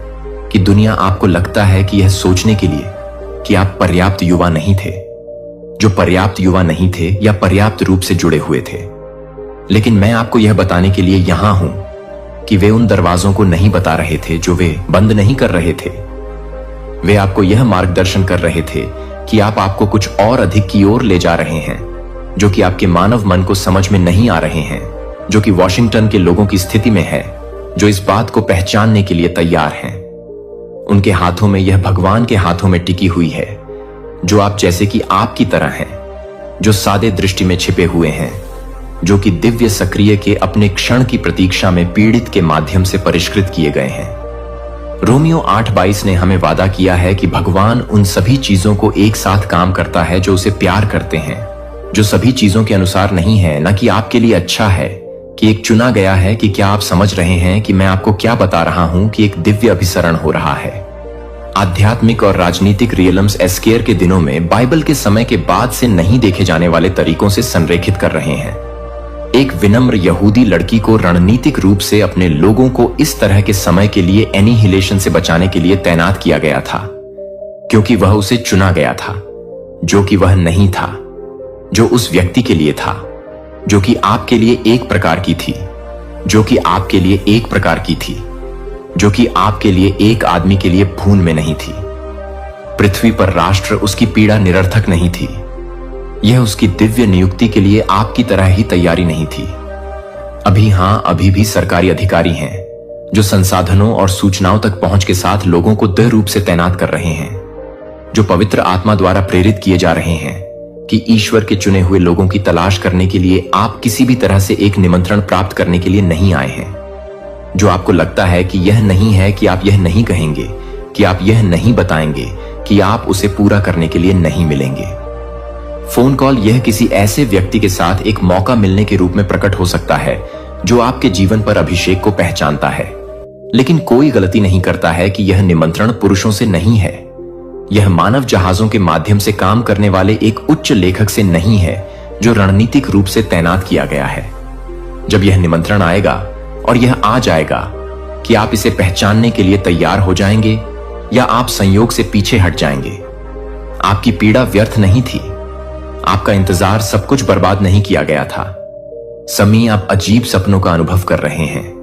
कि दुनिया आपको लगता है कि यह सोचने के लिए कि आप पर्याप्त युवा नहीं थे, जो पर्याप्त युवा नहीं थे या पर्याप्त रूप से जुड़े हुए थे। लेकिन मैं आपको यह बताने के लिए यहां हूं कि वे उन दरवाजों को नहीं बता रहे थे जो वे बंद नहीं कर रहे थे। वे आपको यह मार्गदर्शन कर रहे थे कि आप आपको कुछ और अधिक की ओर ले जा रहे हैं, जो कि आपके मानव मन को समझ में नहीं आ रहे हैं, जो कि वॉशिंगटन के लोगों की स्थिति में है, जो इस बात को पहचानने के लिए तैयार हैं। उनके हाथों में यह भगवान के हाथों में टिकी हुई है, जो आप जैसे कि आपकी तरह हैं, जो सादे दृष्टि में छिपे हुए हैं, जो कि दिव्य सक्रिय के अपने क्षण की प्रतीक्षा में पीड़ित के माध्यम से परिष्कृत किए गए हैं। रोमियो 8:22 ने हमें वादा किया है कि भगवान उन सभी चीजों को एक साथ काम करता है जो उसे प्यार करते हैं, जो सभी चीजों के अनुसार नहीं है, न कि आपके लिए अच्छा है, कि एक चुना गया है। कि क्या आप समझ रहे हैं कि मैं आपको क्या बता रहा हूं कि एक दिव्य अभिसरण हो रहा है। आध्यात्मिक और राजनीतिक रियलम्स एस्केयर के दिनों में बाइबल के समय के बाद से नहीं देखे जाने वाले तरीकों से संरेखित कर रहे हैं। एक विनम्र यहूदी लड़की को रणनीतिक रूप से अपने लोगों को इस तरह के समय के लिए एनिहिलेशन से बचाने के लिए तैनात किया गया था, क्योंकि वह उसे चुना गया था, जो कि वह नहीं था, जो उस व्यक्ति के लिए था, जो कि आपके लिए एक प्रकार की थी, जो कि आपके लिए एक प्रकार की थी, जो कि आपके लिए एक आदमी के लिए भून में नहीं थी। पृथ्वी पर राष्ट्र उसकी पीड़ा निरर्थक नहीं थी। यह उसकी दिव्य नियुक्ति के लिए आपकी तरह ही तैयारी नहीं थी। अभी भी सरकारी अधिकारी हैं जो संसाधनों और सूचनाओं तक पहुंच के साथ लोगों को दृढ़ रूप से तैनात कर रहे हैं, जो पवित्र आत्मा द्वारा प्रेरित किए जा रहे हैं कि ईश्वर के चुने हुए लोगों की तलाश करने के लिए आप किसी भी तरह से एक निमंत्रण प्राप्त करने के लिए नहीं आए हैं। जो आपको लगता है कि यह नहीं है, कि आप यह नहीं कहेंगे, कि आप यह नहीं बताएंगे, कि आप उसे पूरा करने के लिए नहीं मिलेंगे। फोन कॉल यह किसी ऐसे व्यक्ति के साथ एक मौका मिलने के रूप में प्रकट हो सकता है जो आपके जीवन पर अभिषेक को पहचानता है, लेकिन कोई गलती नहीं करता है कि यह निमंत्रण पुरुषों से नहीं है। यह मानव जहाजों के माध्यम से काम करने वाले एक उच्च लेखक से नहीं है जो रणनीतिक रूप से तैनात किया गया है। जब यह निमंत्रण आएगा, और यह आ जाएगा, कि आप इसे पहचानने के लिए तैयार हो जाएंगे या आप संयोग से पीछे हट जाएंगे। आपकी पीड़ा व्यर्थ नहीं थी, आपका इंतजार सब कुछ बर्बाद नहीं किया गया था। समी, आप अजीब सपनों का अनुभव कर रहे हैं।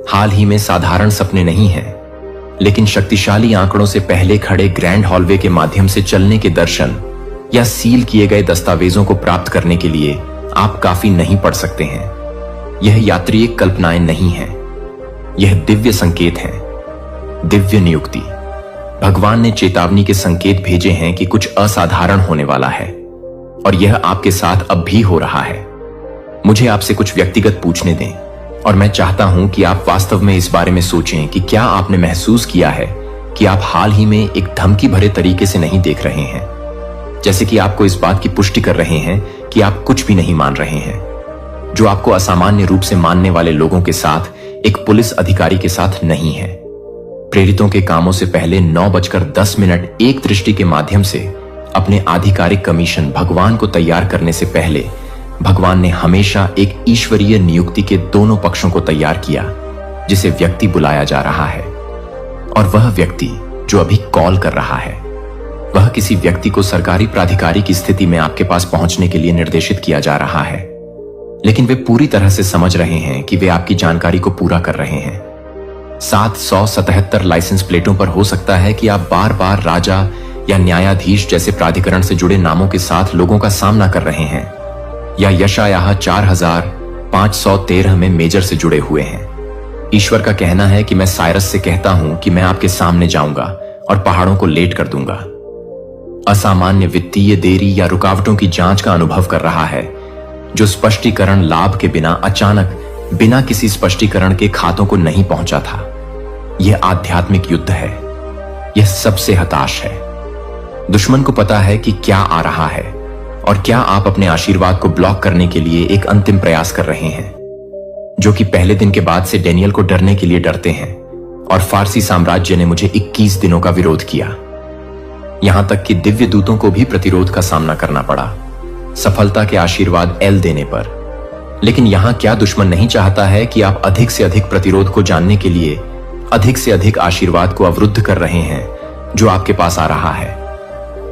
हाल ही में साधारण सपने नहीं हैं, लेकिन शक्तिशाली आंकड़ों से पहले खड़े ग्रैंड हॉलवे के माध्यम से चलने के दर्शन या सील किए गए दस्तावेजों को प्राप्त करने के लिए आप काफी नहीं पढ़ सकते हैं। यह यात्री कल्पनाएं नहीं है, यह दिव्य संकेत है, दिव्य नियुक्ति। भगवान ने चेतावनी के संकेत भेजे हैं कि कुछ असाधारण होने वाला है, और यह आपके साथ अब भी हो रहा है। मुझे आपसे कुछ व्यक्तिगत पूछने दें, और मैं चाहता हूं कि आप वास्तव में इस बारे में सोचें कि क्या आपने महसूस किया है कि आप हाल ही में एक धमकी भरे तरीके से नहीं देख रहे हैं, जैसे कि आपको इस बात की पुष्टि कर रहे हैं कि आप कुछ भी नहीं मान रहे हैं, जो आपको असामान्य रूप से मानने वाले लोगों के साथ एक पुलिस अधिकारी के साथ नहीं है। प्रेरितों के कामों से पहले 9:10 एक दृष्टि के माध्यम से अपने आधिकारिक कमीशन भगवान को तैयार करने से पहले भगवान ने हमेशा एक ईश्वरीय नियुक्ति के दोनों पक्षों को तैयार किया, जिसे व्यक्ति बुलाया जा रहा है, और वह व्यक्ति जो अभी कॉल कर रहा है, वह किसी व्यक्ति को सरकारी प्राधिकारी की स्थिति में आपके पास पहुंचने के लिए निर्देशित किया जा रहा है, लेकिन वे पूरी तरह से समझ रहे हैं कि वे आपकी जानकारी को पूरा कर रहे हैं। 777 लाइसेंस प्लेटों पर हो सकता है कि आप बार बार राजा या न्यायाधीश जैसे प्राधिकरण से जुड़े नामों के साथ लोगों का सामना कर रहे हैं, या यशायाह 4513 में मेजर से जुड़े हुए हैं। ईश्वर का कहना है कि मैं साइरस से कहता हूं कि मैं आपके सामने जाऊंगा और पहाड़ों को लेट कर दूंगा। असामान्य वित्तीय देरी या रुकावटों की जांच का अनुभव कर रहा है, जो स्पष्टीकरण लाभ के बिना अचानक बिना किसी स्पष्टीकरण के खातों को नहीं पहुंचा था। यह आध्यात्मिक युद्ध है, यह सबसे हताश है। दुश्मन को पता है कि क्या आ रहा है, और क्या आप अपने आशीर्वाद को ब्लॉक करने के लिए एक अंतिम प्रयास कर रहे हैं, जो कि पहले दिन के बाद से डेनियल को डरने के लिए डरते हैं। और फारसी साम्राज्य ने मुझे 21 दिनों का विरोध किया, यहां तक कि दिव्य दूतों को भी प्रतिरोध का सामना करना पड़ा, सफलता के आशीर्वाद एल देने पर। लेकिन यहां क्या दुश्मन नहीं चाहता है कि आप अधिक से अधिक प्रतिरोध को जानने के लिए अधिक से अधिक आशीर्वाद को अवरुद्ध कर रहे हैं जो आपके पास आ रहा है।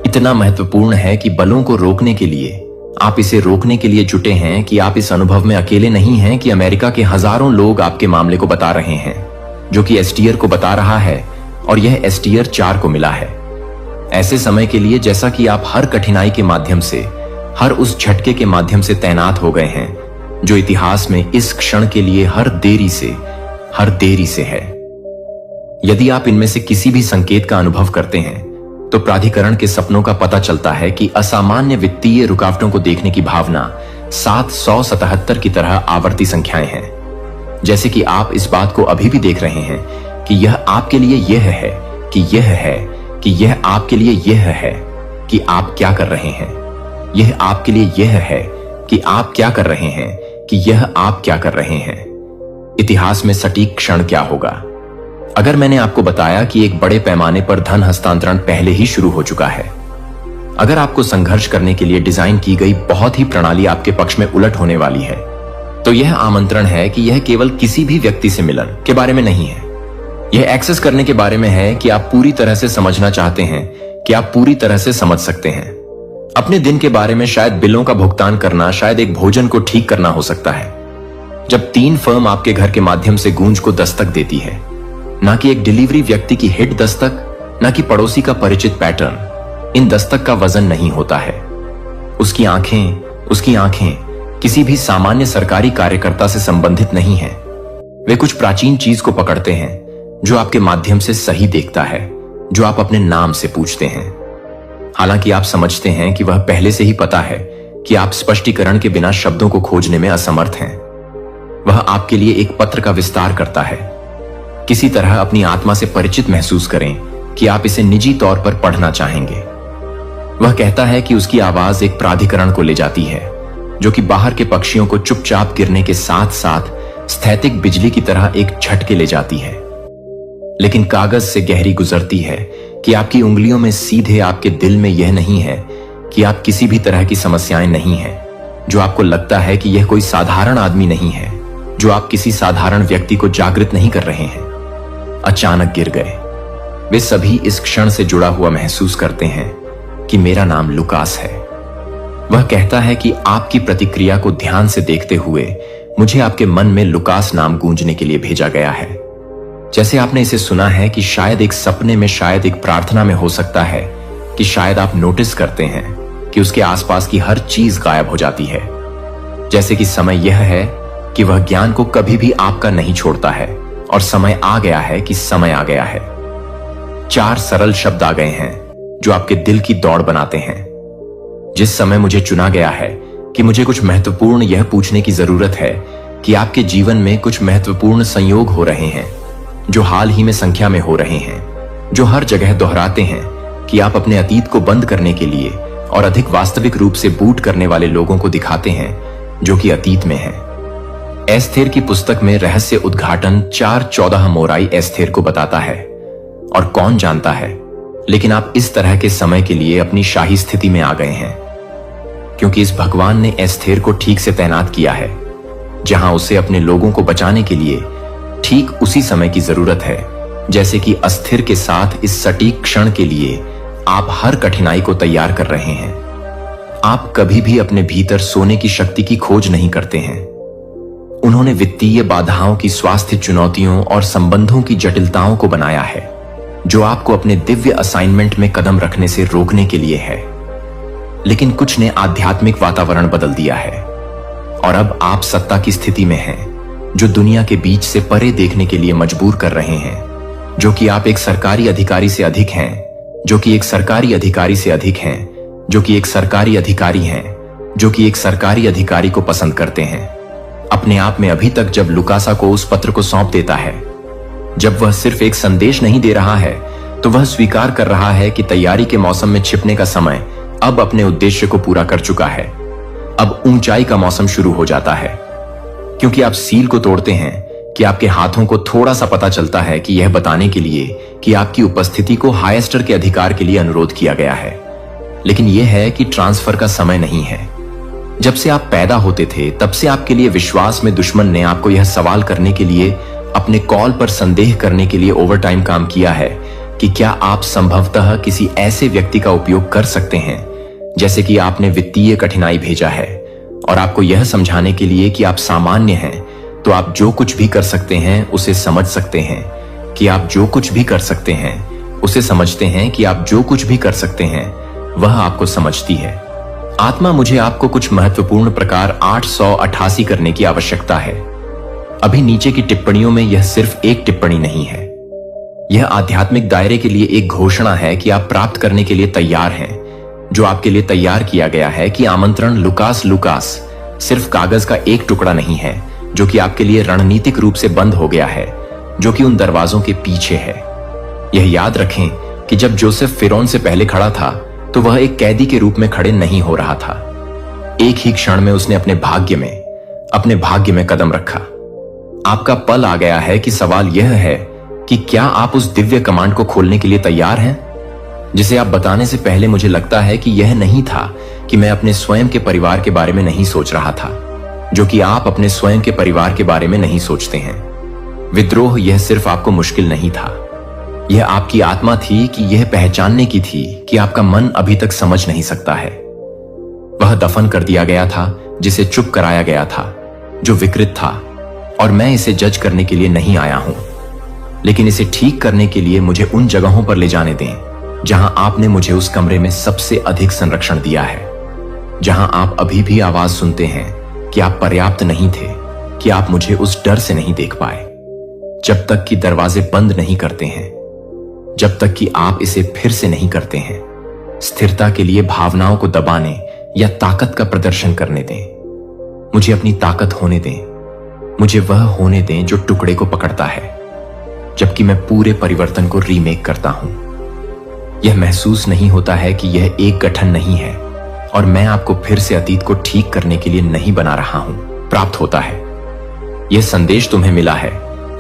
इतना महत्वपूर्ण है कि बलों को रोकने के लिए आप इसे रोकने के लिए जुटे हैं कि आप इस अनुभव में अकेले नहीं हैं कि अमेरिका के हजारों लोग आपके मामले को बता रहे हैं, जो कि एसटीआर को बता रहा है, और यह एसटीआर 4 को मिला है। ऐसे समय के लिए जैसा कि आप हर कठिनाई के माध्यम से, हर उस झटके के माध्यम से तैनात हो गए हैं जो इतिहास में इस क्षण के लिए हर देरी से है। यदि आप इनमें से किसी भी संकेत का अनुभव करते हैं, तो प्राधिकरण के सपनों का पता चलता है कि असामान्य वित्तीय रुकावटों को देखने की भावना 777 की तरह आवर्ती संख्याएं हैं। जैसे कि आप इस बात को अभी भी देख रहे हैं कि यह आपके लिए यह है, कि यह है, कि यह आपके लिए यह है कि आप क्या कर रहे हैं। यह आपके लिए यह है कि आप क्या कर रहे हैं, कि यह आप क्या कर रहे हैं। इतिहास में सटीक क्षण क्या होगा? अगर मैंने आपको बताया कि एक बड़े पैमाने पर धन हस्तांतरण पहले ही शुरू हो चुका है, अगर आपको संघर्ष करने के लिए डिजाइन की गई बहुत ही प्रणाली आपके पक्ष में उलट होने वाली है, तो यह आमंत्रण है कि यह केवल किसी भी व्यक्ति से मिलन के बारे में नहीं है। यह एक्सेस करने के बारे में है कि आप पूरी तरह से समझना चाहते हैं, कि आप पूरी तरह से समझ सकते हैं। अपने दिन के बारे में शायद बिलों का भुगतान करना, शायद एक भोजन को ठीक करना हो सकता है। जब 3 फर्म आपके घर के माध्यम से गूंज को दस्तक देती है, ना कि एक डिलीवरी व्यक्ति की हिट दस्तक, ना कि पड़ोसी का परिचित पैटर्न, इन दस्तक का वजन नहीं होता है। उसकी आंखें किसी भी सामान्य सरकारी कार्यकर्ता से संबंधित नहीं है। वे कुछ प्राचीन चीज को पकड़ते हैं जो आपके माध्यम से सही देखता है, जो आप अपने नाम से पूछते हैं। हालांकि आप समझते हैं कि वह पहले से ही पता है कि आप स्पष्टीकरण के बिना शब्दों को खोजने में असमर्थ हैं। वह आपके लिए एक पत्र का विस्तार करता है। किसी तरह अपनी आत्मा से परिचित महसूस करें कि आप इसे निजी तौर पर पढ़ना चाहेंगे। वह कहता है कि उसकी आवाज एक प्राधिकरण को ले जाती है जो कि बाहर के पक्षियों को चुपचाप गिरने के साथ साथ स्थैतिक बिजली की तरह एक झटके ले जाती है, लेकिन कागज से गहरी गुजरती है कि आपकी उंगलियों में सीधे आपके दिल में यह नहीं है कि आप किसी भी तरह की समस्याएं नहीं है, जो आपको लगता है कि यह कोई साधारण आदमी नहीं है, जो आप किसी साधारण व्यक्ति को जागृत नहीं कर रहे हैं। अचानक गिर गए। वे सभी इस क्षण से जुड़ा हुआ महसूस करते हैं कि मेरा नाम लुकास है। वह कहता है कि आपकी प्रतिक्रिया को ध्यान से देखते हुए मुझे आपके मन में लुकास नाम गूंजने के लिए भेजा गया है। जैसे आपने इसे सुना है कि शायद एक सपने में, शायद एक प्रार्थना में हो सकता है कि शायद आप नोटिस करते हैं कि उसके आसपास की हर चीज गायब हो जाती है। जैसे कि समय यह है कि वह ज्ञान को कभी भी आपका नहीं छोड़ता है और समय आ गया है कि समय आ गया है। 4 सरल शब्द आ गए हैं जो आपके दिल की दौड़ बनाते हैं। जिस समय मुझे चुना गया है कि मुझे कुछ महत्वपूर्ण यह पूछने की जरूरत है कि आपके जीवन में कुछ महत्वपूर्ण संयोग हो रहे हैं जो हाल ही में संख्या में हो रहे हैं, जो हर जगह दोहराते हैं कि आप अपने अतीत को बंद करने के लिए और अधिक वास्तविक रूप से बूट करने वाले लोगों को दिखाते हैं जो कि अतीत में है। एस्थेर की पुस्तक में रहस्य उद्घाटन 4:14 मोराई एस्थेर को बताता है। और कौन जानता है, लेकिन आप इस तरह के समय के लिए अपनी शाही स्थिति में आ गए हैं, क्योंकि इस भगवान ने एस्थेर को ठीक से तैनात किया है जहां उसे अपने लोगों को बचाने के लिए ठीक उसी समय की जरूरत है जैसे कि अस्थिर के साथ इस सटीक क्षण के लिए आप हर कठिनाई को तैयार कर रहे हैं। आप कभी भी अपने भीतर सोने की शक्ति की खोज नहीं करते हैं। उन्होंने वित्तीय बाधाओं की, स्वास्थ्य चुनौतियों और संबंधों की जटिलताओं को बनाया है जो आपको अपने दिव्य असाइनमेंट में कदम रखने से रोकने के लिए है। लेकिन कुछ ने आध्यात्मिक वातावरण बदल दिया है और अब आप सत्ता की स्थिति में हैं जो दुनिया के बीच से परे देखने के लिए मजबूर कर रहे हैं, जो कि आप एक सरकारी अधिकारी से अधिक हैं, जो कि एक सरकारी अधिकारी से अधिक हैं, जो कि एक सरकारी अधिकारी हैं, जो कि एक सरकारी अधिकारी को पसंद करते हैं। अपने आप में अभी तक जब लुकासा को उस पत्र को सौंप देता है, जब वह सिर्फ एक संदेश नहीं दे रहा है, तो वह स्वीकार कर रहा है कि तैयारी के मौसम में छिपने का समय अब अपने उद्देश्य को पूरा कर चुका है। अब ऊंचाई का मौसम शुरू हो जाता है, क्योंकि आप सील को तोड़ते हैं कि आपके हाथों को थोड़ा सा पता चलता है कि यह बताने के लिए कि आपकी उपस्थिति को हाईएस्टर के अधिकार के लिए अनुरोध किया गया है। लेकिन यह है कि ट्रांसफर का समय नहीं है। जब से आप पैदा होते थे तब से आपके लिए विश्वास में दुश्मन ने आपको यह सवाल करने के लिए, अपने कॉल पर संदेह करने के लिए ओवरटाइम काम किया है कि क्या आप संभवतः किसी ऐसे व्यक्ति का उपयोग कर सकते हैं, जैसे कि आपने वित्तीय कठिनाई भेजा है, और आपको यह समझाने के लिए कि आप सामान्य हैं, तो आप जो कुछ भी कर सकते हैं उसे समझ सकते हैं, कि आप जो कुछ भी कर सकते हैं उसे समझते हैं, कि आप जो कुछ भी कर सकते हैं वह आपको समझती है। आत्मा, मुझे आपको कुछ महत्वपूर्ण प्रकार 888 करने की आवश्यकता है। अभी नीचे की टिप्पणियों में यह सिर्फ एक टिप्पणी नहीं है। यह आध्यात्मिक दायरे के लिए एक घोषणा है कि आप प्राप्त करने के लिए तैयार हैं, जो आपके लिए तैयार किया गया है कि आमंत्रण लुकास सिर्फ कागज का एक टुकड़ा नहीं है जो कि आपके लिए रणनीतिक रूप से बंद हो गया है, जो कि उन दरवाजों के पीछे है। यह याद रखें कि जब जोसेफ फिरौन से पहले खड़ा था तो वह एक कैदी के रूप में खड़े नहीं हो रहा था। एक ही क्षण में उसने अपने भाग्य में कदम रखा। आपका पल आ गया है कि सवाल यह है कि क्या आप उस दिव्य कमांड को खोलने के लिए तैयार हैं, जिसे आप बताने से पहले मुझे लगता है कि यह नहीं था कि मैं अपने स्वयं के परिवार के बारे में नहीं सोच रहा था, जो कि आप अपने स्वयं के परिवार के बारे में नहीं सोचते हैं। विद्रोह यह सिर्फ आपको मुश्किल नहीं था, यह आपकी आत्मा थी कि यह पहचानने की थी कि आपका मन अभी तक समझ नहीं सकता है। वह दफन कर दिया गया था जिसे चुप कराया गया था, जो विकृत था, और मैं इसे जज करने के लिए नहीं आया हूं, लेकिन इसे ठीक करने के लिए मुझे उन जगहों पर ले जाने दें जहां आपने मुझे उस कमरे में सबसे अधिक संरक्षण दिया है, जहां आप अभी भी आवाज सुनते हैं कि आप पर्याप्त नहीं थे, कि आप मुझे उस डर से नहीं देख पाए। जब तक कि दरवाजे बंद नहीं करते हैं, जब तक कि आप इसे फिर से नहीं करते हैं, स्थिरता के लिए भावनाओं को दबाने या ताकत का प्रदर्शन करने दें। मुझे अपनी ताकत होने दें, मुझे वह होने दें जो टुकड़े को पकड़ता है, जबकि मैं पूरे परिवर्तन को रीमेक करता हूं। यह महसूस नहीं होता है कि यह एक गठन नहीं है और मैं आपको फिर से अतीत को ठीक करने के लिए नहीं बना रहा हूं, प्राप्त होता है। यह संदेश तुम्हें मिला है,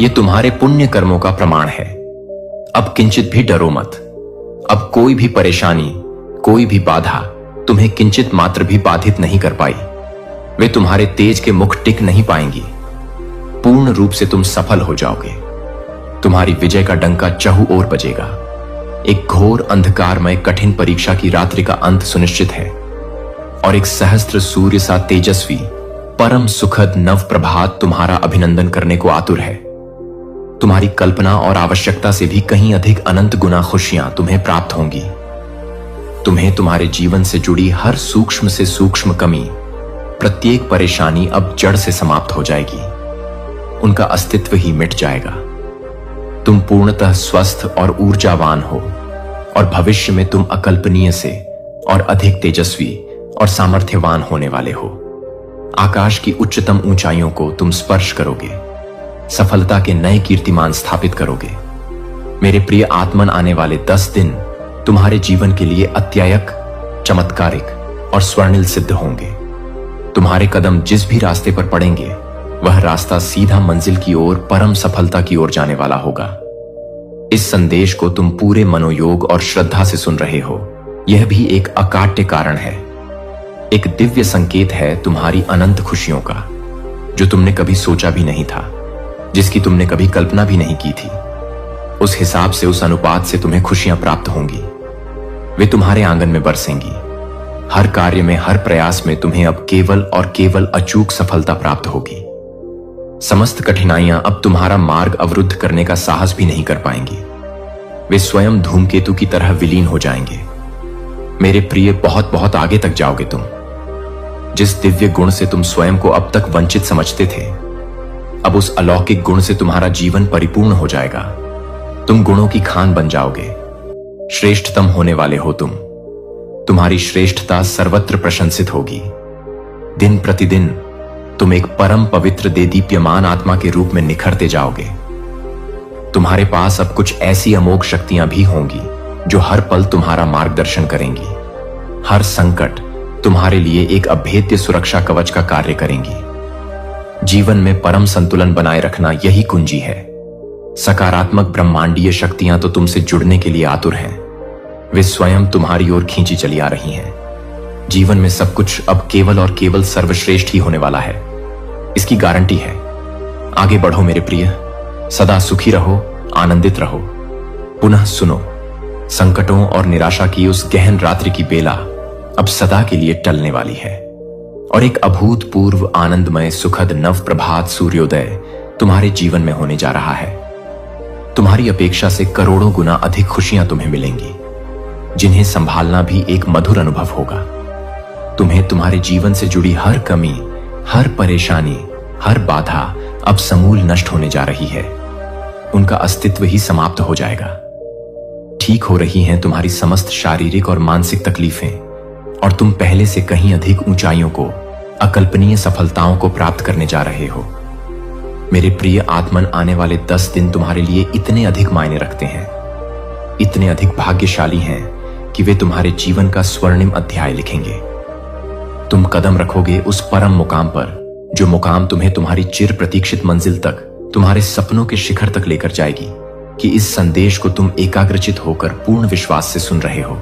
यह तुम्हारे पुण्य कर्मों का प्रमाण है। अब किंचित भी डरो मत। अब कोई भी परेशानी, कोई भी बाधा तुम्हें किंचित मात्र भी बाधित नहीं कर पाई। वे तुम्हारे तेज के मुख टिक नहीं पाएंगी। पूर्ण रूप से तुम सफल हो जाओगे। तुम्हारी विजय का डंका चहु ओर बजेगा। एक घोर अंधकारमय कठिन परीक्षा की रात्रि का अंत सुनिश्चित है और एक सहस्त्र सूर्य सा तेजस्वी परम सुखद नव प्रभात तुम्हारा अभिनंदन करने को आतुर है। तुम्हारी कल्पना और आवश्यकता से भी कहीं अधिक अनंत गुना खुशियां तुम्हें प्राप्त होंगी। तुम्हें तुम्हारे जीवन से जुड़ी हर सूक्ष्म से सूक्ष्म कमी, प्रत्येक परेशानी अब जड़ से समाप्त हो जाएगी। उनका अस्तित्व ही मिट जाएगा। तुम पूर्णतः स्वस्थ और ऊर्जावान हो और भविष्य में तुम अकल्पनीय से और अधिक तेजस्वी और सामर्थ्यवान होने वाले हो। आकाश की उच्चतम ऊंचाइयों को तुम स्पर्श करोगे, सफलता के नए कीर्तिमान स्थापित करोगे। मेरे प्रिय आत्मन, आने वाले 10 दिन तुम्हारे जीवन के लिए अत्यायक, चमत्कारिक और स्वर्णिल सिद्ध होंगे। तुम्हारे कदम जिस भी रास्ते पर पड़ेंगे, वह रास्ता सीधा मंजिल की ओर, परम सफलता की ओर जाने वाला होगा। इस संदेश को तुम पूरे मनोयोग और श्रद्धा से सुन रहे हो। यह भी एक अकाट्य कारण है, एक दिव्य संकेत है तुम्हारी अनंत खुशियों का, जो तुमने कभी सोचा भी नहीं था, जिसकी तुमने कभी कल्पना भी नहीं की थी। उस हिसाब से, उस अनुपात से तुम्हें खुशियां प्राप्त होंगी। वे तुम्हारे आंगन में बरसेंगी। हर कार्य में, हर प्रयास में तुम्हें अब केवल और केवल अचूक सफलता प्राप्त होगी। समस्त कठिनाइयां अब तुम्हारा मार्ग अवरुद्ध करने का साहस भी नहीं कर पाएंगी। वे स्वयं धूमकेतु की तरह विलीन हो जाएंगे। मेरे प्रिय, बहुत बहुत आगे तक जाओगे तुम। जिस दिव्य गुण से तुम स्वयं को अब तक वंचित समझते थे, अब उस अलौकिक गुण से तुम्हारा जीवन परिपूर्ण हो जाएगा। तुम गुणों की खान बन जाओगे। श्रेष्ठतम होने वाले हो तुम। तुम्हारी श्रेष्ठता सर्वत्र प्रशंसित होगी। दिन प्रतिदिन तुम एक परम पवित्र देदीप्यमान आत्मा के रूप में निखरते जाओगे। तुम्हारे पास अब कुछ ऐसी अमोघ शक्तियां भी होंगी जो हर पल तुम्हारा मार्गदर्शन करेंगी। हर संकट तुम्हारे लिए एक अभेद्य सुरक्षा कवच का कार्य करेंगी। जीवन में परम संतुलन बनाए रखना यही कुंजी है। सकारात्मक ब्रह्मांडीय शक्तियां तो तुमसे जुड़ने के लिए आतुर हैं। वे स्वयं तुम्हारी ओर खींची चली आ रही हैं। जीवन में सब कुछ अब केवल और केवल सर्वश्रेष्ठ ही होने वाला है, इसकी गारंटी है। आगे बढ़ो मेरे प्रिय, सदा सुखी रहो, आनंदित रहो। पुनः सुनो, संकटों और निराशा की उस गहन रात्रि की बेला अब सदा के लिए टलने वाली है और एक अभूतपूर्व आनंदमय सुखद नव प्रभात सूर्योदय तुम्हारे जीवन में होने जा रहा है। तुम्हारी अपेक्षा से करोड़ों गुना अधिक खुशियां तुम्हें मिलेंगी, जिन्हें संभालना भी एक मधुर अनुभव होगा। तुम्हें तुम्हारे जीवन से जुड़ी हर कमी, हर परेशानी, हर बाधा अब समूल नष्ट होने जा रही है। उनका अस्तित्व ही समाप्त हो जाएगा। ठीक हो रही हैं तुम्हारी समस्त शारीरिक और मानसिक तकलीफें और तुम पहले से कहीं अधिक ऊंचाइयों को, अकल्पनीय सफलताओं को प्राप्त करने जा रहे हो। मेरे प्रिय आत्मन, आने वाले 10 दिन तुम्हारे लिए इतने अधिक मायने रखते हैं, इतने अधिक भाग्यशाली हैं कि वे तुम्हारे जीवन का स्वर्णिम अध्याय लिखेंगे। तुम कदम रखोगे उस परम मुकाम पर, जो मुकाम तुम्हें तुम्हारी चिर प्रतीक्षित मंजिल तक, तुम्हारे सपनों के शिखर तक लेकर जाएगी। कि इस संदेश को तुम एकाग्रचित होकर पूर्ण विश्वास से सुन रहे हो।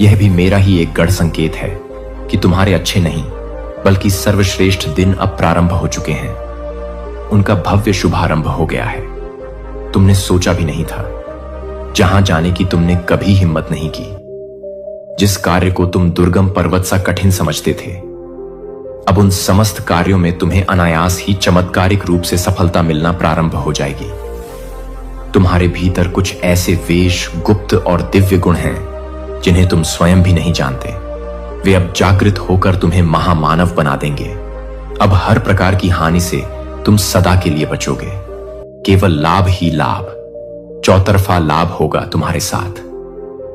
यह भी मेरा ही एक गढ़ संकेत है कि तुम्हारे अच्छे नहीं बल्कि सर्वश्रेष्ठ दिन अब प्रारंभ हो चुके हैं। उनका भव्य शुभारंभ हो गया है। तुमने सोचा भी नहीं था, जहां जाने की तुमने कभी हिम्मत नहीं की। जिस कार्य को तुम दुर्गम पर्वत सा कठिन समझते थे, अब उन समस्त कार्यों में तुम्हें अनायास ही चमत्कारिक रूप से सफलता मिलना प्रारंभ हो जाएगी। तुम्हारे भीतर कुछ ऐसे वेश, गुप्त और दिव्य गुण हैं जिन्हें तुम स्वयं भी नहीं जानते। वे अब जागृत होकर तुम्हें महामानव बना देंगे। अब हर प्रकार की हानि से तुम सदा के लिए बचोगे। केवल लाभ ही लाभ, चौतरफा लाभ होगा तुम्हारे साथ।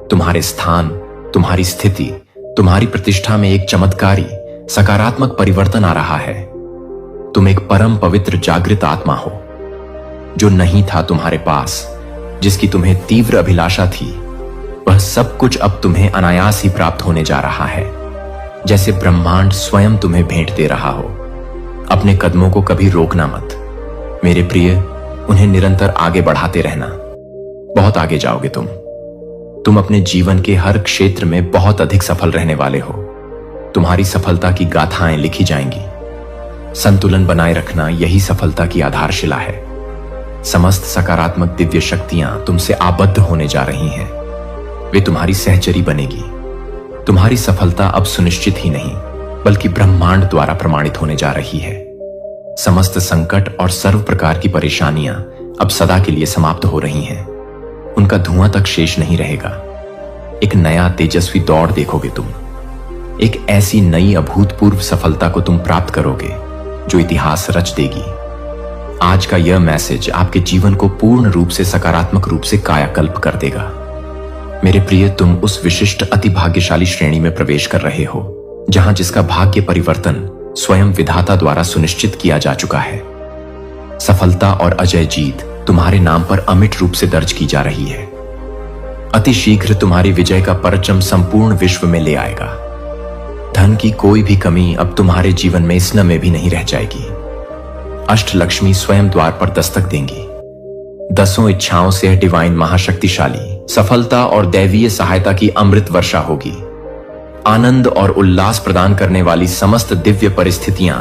तुम्हारे स्थान, तुम्हारी स्थिति, तुम्हारी प्रतिष्ठा में एक चमत्कारी सकारात्मक परिवर्तन आ रहा है। तुम एक परम पवित्र जागृत आत्मा हो। जो नहीं था तुम्हारे पास, जिसकी तुम्हें तीव्र अभिलाषा थी, वह सब कुछ अब तुम्हें अनायास ही प्राप्त होने जा रहा है, जैसे ब्रह्मांड स्वयं तुम्हें भेंट दे रहा हो। अपने कदमों को कभी रोकना मत मेरे प्रिय, उन्हें निरंतर आगे बढ़ाते रहना। बहुत आगे जाओगे तुम अपने जीवन के हर क्षेत्र में बहुत अधिक सफल रहने वाले हो। तुम्हारी सफलता की गाथाएं लिखी जाएंगी। संतुलन बनाए रखना यही सफलता की आधारशिला है। समस्त सकारात्मक दिव्य शक्तियां तुमसे आबद्ध होने जा रही हैं। वे तुम्हारी सहचरी बनेगी। तुम्हारी सफलता अब सुनिश्चित ही नहीं, बल्कि ब्रह्मांड द्वारा प्रमाणित होने जा रही है। समस्त संकट और सर्व प्रकार की परेशानियां अब सदा के लिए समाप्त हो रही हैं। उनका धुआं तक शेष नहीं रहेगा। एक नया तेजस्वी दौड़ देखोगे तुम। एक ऐसी नई अभूतपूर्व सफलता को तुम प्राप्त करोगे जो इतिहास रच देगी। आज का यह मैसेज आपके जीवन को पूर्ण रूप से सकारात्मक रूप से कायाकल्प कर देगा। मेरे प्रिय, तुम उस विशिष्ट अति भाग्यशाली श्रेणी में प्रवेश कर रहे हो जहां जिसका भाग्य परिवर्तन स्वयं विधाता द्वारा सुनिश्चित किया जा चुका है। सफलता और अजय जीत तुम्हारे नाम पर अमिट रूप से दर्ज की जा रही है। अति शीघ्र तुम्हारी विजय का परचम संपूर्ण विश्व में ले आएगा। धन की कोई भी कमी अब तुम्हारे जीवन में स्न में भी नहीं रह जाएगी। अष्टलक्ष्मी स्वयं द्वार पर दस्तक देंगी। दसों इच्छाओं से डिवाइन महाशक्तिशाली सफलता और दैवीय सहायता की अमृत वर्षा होगी। आनंद और उल्लास प्रदान करने वाली समस्त दिव्य परिस्थितियां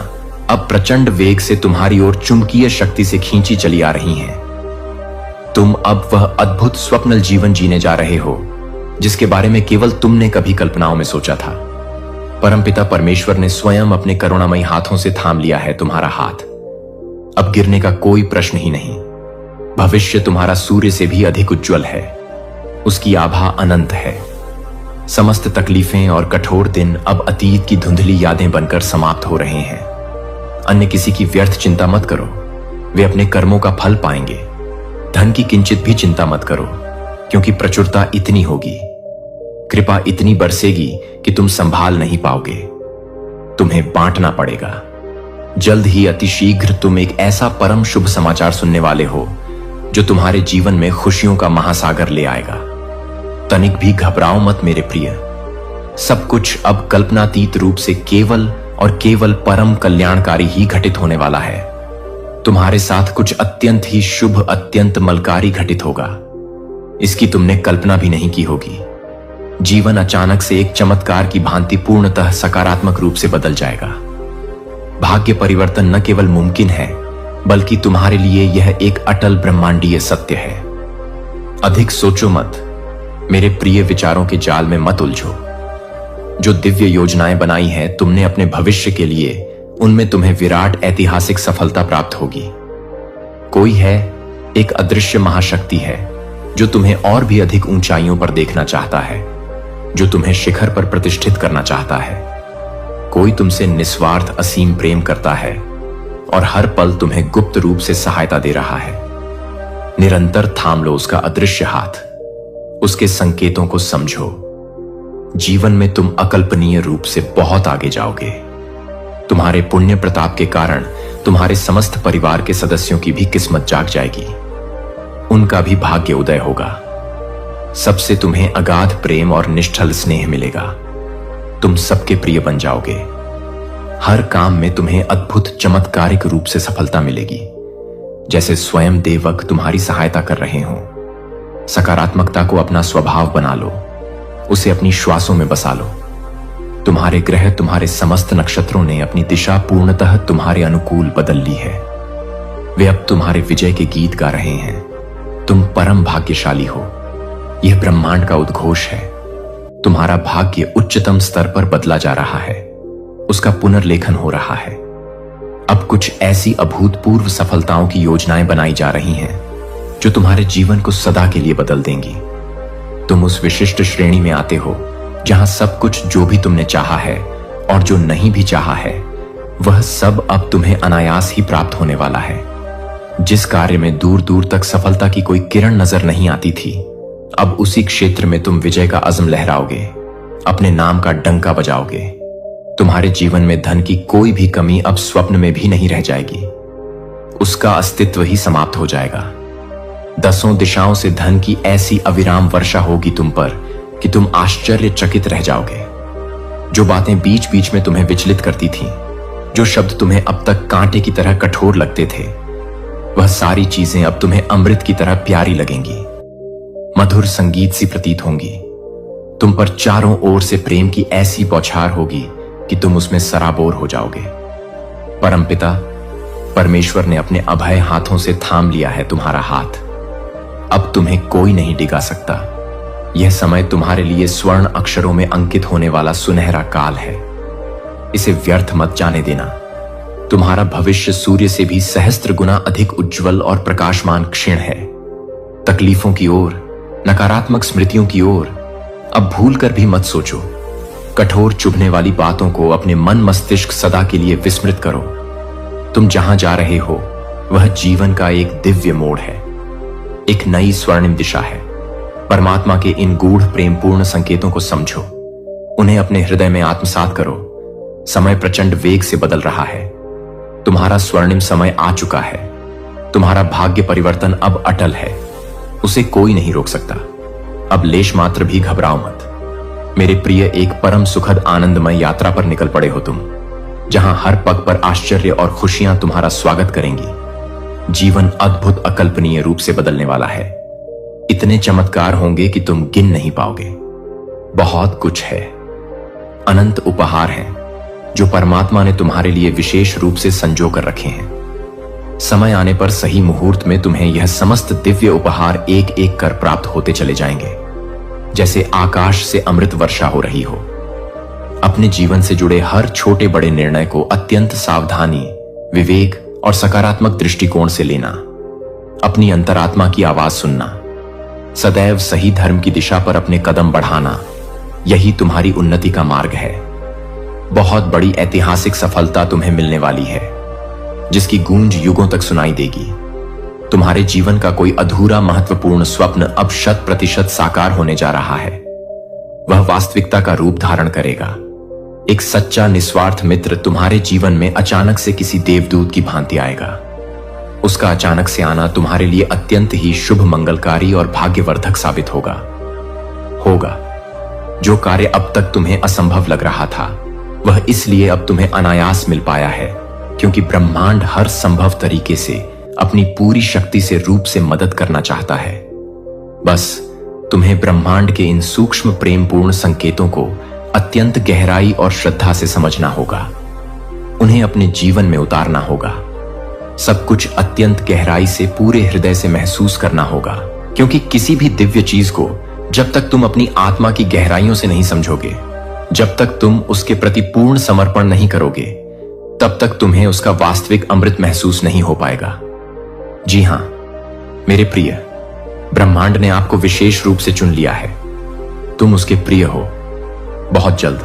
अब प्रचंड वेग से तुम्हारी ओर चुंबकीय शक्ति से खींची चली आ रही हैं। तुम अब वह अद्भुत स्वप्नल जीवन जीने जा रहे हो जिसके बारे में केवल तुमने कभी कल्पनाओं में सोचा था। परमपिता परमेश्वर ने स्वयं अपने करुणामयी हाथों से थाम लिया है तुम्हारा हाथ। अब गिरने का कोई प्रश्न ही नहीं। भविष्य तुम्हारा सूर्य से भी अधिक उज्जवल है। उसकी आभा अनंत है। समस्त तकलीफें और कठोर दिन अब अतीत की धुंधली यादें बनकर समाप्त हो रहे हैं। अन्य किसी की व्यर्थ चिंता मत करो, वे अपने कर्मों का फल पाएंगे। धन की किंचित भी चिंता मत करो, क्योंकि प्रचुरता इतनी होगी, कृपा इतनी बरसेगी कि तुम संभाल नहीं पाओगे। तुम्हें बांटना पड़ेगा। जल्द ही अतिशीघ्र तुम एक ऐसा परम शुभ समाचार सुनने वाले हो जो तुम्हारे जीवन में खुशियों का महासागर ले आएगा। तनिक भी घबराओ मत मेरे प्रिय। सब कुछ अब कल्पनातीत रूप से केवल और केवल परम कल्याणकारी ही घटित होने वाला है। तुम्हारे साथ कुछ अत्यंत ही शुभ, अत्यंत मलकारी घटित होगा। इसकी तुमने कल्पना भी नहीं की होगी। जीवन अचानक से एक चमत्कार की भांति पूर्णतः सकारात्मक रूप से बदल जाएगा। भाग्य परिवर्तन न केवल मुमकिन है, बल्कि तुम्हारे लिए यह एक अटल ब्रह्मांडीय सत्य है। अधिक सोचो मत, मेरे प्रिय विचारों के जाल में मत उलझो। जो दिव्य योजनाएं बनाई हैं तुमने अपने भविष्य के लिए, उनमें तुम्हें विराट ऐतिहासिक सफलता प्राप्त होगी। कोई है, एक अदृश्य महाशक्ति है जो तुम्हें और भी अधिक ऊंचाइयों पर देखना चाहता है, जो तुम्हें शिखर पर प्रतिष्ठित करना चाहता है। कोई तुमसे निस्वार्थ असीम प्रेम करता है और हर पल तुम्हें गुप्त रूप से सहायता दे रहा है। निरंतर थाम लो उसका अदृश्य हाथ, उसके संकेतों को समझो। जीवन में तुम अकल्पनीय रूप से बहुत आगे जाओगे। तुम्हारे पुण्य प्रताप के कारण तुम्हारे समस्त परिवार के सदस्यों की भी किस्मत जाग जाएगी। उनका भी भाग्य उदय होगा। सबसे तुम्हें अगाध प्रेम और निष्ठल स्नेह मिलेगा। तुम सबके प्रिय बन जाओगे। हर काम में तुम्हें अद्भुत चमत्कारिक रूप से सफलता मिलेगी, जैसे स्वयं देवक तुम्हारी सहायता कर रहे हों। सकारात्मकता को अपना स्वभाव बना लो, उसे अपनी श्वासों में बसा लो। तुम्हारे ग्रह, तुम्हारे समस्त नक्षत्रों ने अपनी दिशा पूर्णतः तुम्हारे अनुकूल बदल ली है। वे अब तुम्हारे विजय के गीत गा रहे हैं। तुम परम भाग्यशाली हो। यह ब्रह्मांड का उद्घोष है। तुम्हारा भाग्य उच्चतम स्तर पर बदला जा रहा है, उसका पुनर्लेखन हो रहा है। अब कुछ ऐसी अभूतपूर्व सफलताओं की योजनाएं बनाई जा रही हैं जो तुम्हारे जीवन को सदा के लिए बदल देंगी। तुम उस विशिष्ट श्रेणी में आते हो जहां सब कुछ जो भी तुमने चाहा है और जो नहीं भी चाहा है, वह सब अब तुम्हें अनायास ही प्राप्त होने वाला है। जिस कार्य में दूर दूर तक सफलता की कोई किरण नजर नहीं आती थी, अब उसी क्षेत्र में तुम विजय का अज़्म लहराओगे, अपने नाम का डंका बजाओगे। तुम्हारे जीवन में धन की कोई भी कमी अब स्वप्न में भी नहीं रह जाएगी, उसका अस्तित्व ही समाप्त हो जाएगा। दसों दिशाओं से धन की ऐसी अविराम वर्षा होगी तुम पर कि तुम आश्चर्यचकित रह जाओगे। जो बातें बीच बीच में तुम्हें विचलित करती थीं, जो शब्द तुम्हें अब तक कांटे की तरह कठोर लगते थे, वह सारी चीजें अब तुम्हें अमृत की तरह प्यारी लगेंगी, मधुर संगीत सी प्रतीत होंगी। तुम पर चारों ओर से प्रेम की ऐसी बौछार होगी कि तुम उसमें सराबोर हो जाओगे। परमपिता परमेश्वर ने अपने अभय हाथों से थाम लिया है तुम्हारा हाथ। अब तुम्हें कोई नहीं डिगा सकता। यह समय तुम्हारे लिए स्वर्ण अक्षरों में अंकित होने वाला सुनहरा काल है। इसे व्यर्थ मत जाने देना। तुम्हारा भविष्य सूर्य से भी सहस्त्र गुना अधिक उज्जवल और प्रकाशमान क्षीण है। तकलीफों की ओर, नकारात्मक स्मृतियों की ओर अब भूल कर भी मत सोचो। कठोर चुभने वाली बातों को अपने मन मस्तिष्क सदा के लिए विस्मृत करो। तुम जहां जा रहे हो वह जीवन का एक दिव्य मोड़ है, एक नई स्वर्णिम दिशा है। परमात्मा के इन गूढ़ प्रेमपूर्ण संकेतों को समझो, उन्हें अपने हृदय में आत्मसात करो। समय प्रचंड वेग से बदल रहा है। तुम्हारा स्वर्णिम समय आ चुका है। तुम्हारा भाग्य परिवर्तन अब अटल है, उसे कोई नहीं रोक सकता। अब लेश मात्र भी घबराओ मत। मेरे प्रिय, एक परम सुखद आनंदमय यात्रा पर निकल पड़े हो तुम, जहां हर पग पर आश्चर्य और खुशियां तुम्हारा स्वागत करेंगी। जीवन अद्भुत अकल्पनीय रूप से बदलने वाला है। इतने चमत्कार होंगे कि तुम गिन नहीं पाओगे। बहुत कुछ है, अनंत उपहार हैं जो परमात्मा ने तुम्हारे लिए विशेष रूप से संजो कर रखे हैं। समय आने पर सही मुहूर्त में तुम्हें यह समस्त दिव्य उपहार एक एक कर प्राप्त होते चले जाएंगे, जैसे आकाश से अमृत वर्षा हो रही हो। अपने जीवन से जुड़े हर छोटे बड़े निर्णय को अत्यंत सावधानी, विवेक और सकारात्मक दृष्टिकोण से लेना। अपनी अंतरात्मा की आवाज सुनना, सदैव सही धर्म की दिशा पर अपने कदम बढ़ाना, यही तुम्हारी उन्नति का मार्ग है। बहुत बड़ी ऐतिहासिक सफलता तुम्हें मिलने वाली है, जिसकी गूंज युगों तक सुनाई देगी। तुम्हारे जीवन का कोई अधूरा महत्वपूर्ण स्वप्न अब 100% साकार होने जा रहा है। वह वास्तविकता का रूप धारण करेगा। एक सच्चा निस्वार्थ मित्र तुम्हारे जीवन में अचानक से किसी देवदूत की भांति आएगा। उसका अचानक से आना तुम्हारे लिए अत्यंत ही शुभ, मंगलकारी और भाग्यवर्धक साबित होगा। जो कार्य अब तक तुम्हें असंभव लग रहा था, वह इसलिए अब तुम्हें अनायास मिल पाया है क्योंकि ब्रह्मांड हर संभव तरीके से अपनी पूरी शक्ति से रूप से मदद करना चाहता है। बस तुम्हें ब्रह्मांड के इन सूक्ष्म प्रेमपूर्ण संकेतों को अत्यंत गहराई और श्रद्धा से समझना होगा, उन्हें अपने जीवन में उतारना होगा। सब कुछ अत्यंत गहराई से, पूरे हृदय से महसूस करना होगा, क्योंकि किसी भी दिव्य चीज को जब तक तुम अपनी आत्मा की गहराइयों से नहीं समझोगे, जब तक तुम उसके प्रति पूर्ण समर्पण नहीं करोगे, तब तक तुम्हें उसका वास्तविक अमृत महसूस नहीं हो पाएगा। जी हां मेरे प्रिय, ब्रह्मांड ने आपको विशेष रूप से चुन लिया है। तुम उसके प्रिय हो। बहुत जल्द,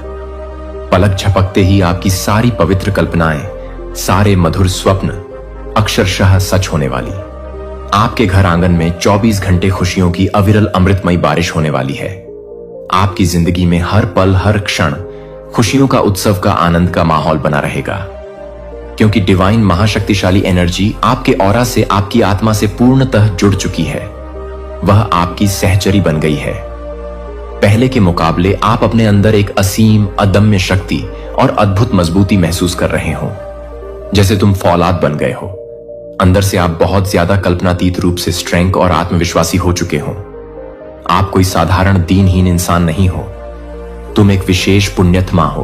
पलक झपकते ही आपकी सारी पवित्र कल्पनाएं, सारे मधुर स्वप्न अक्षरशः सच होने वाली। आपके घर आंगन में 24 घंटे खुशियों की अविरल अमृतमयी बारिश होने वाली है। आपकी जिंदगी में हर पल, हर क्षण खुशियों का, उत्सव का, आनंद का माहौल बना रहेगा, क्योंकि डिवाइन महाशक्तिशाली एनर्जी आपके ऑरा से, आपकी आत्मा से पूर्णतः जुड़ चुकी है। वह आपकी सहचरी बन गई है। पहले के मुकाबले आप अपने अंदर एक असीम, अदम्य शक्ति और अद्भुत मजबूती महसूस कर रहे हो, जैसे तुम फौलाद बन गए हो। अंदर से आप बहुत ज्यादा कल्पनातीत रूप से स्ट्रेंथ और आत्मविश्वासी हो चुके हो। आप कोई साधारण दीनहीन इंसान नहीं हो, तुम एक विशेष पुण्यात्मा हो।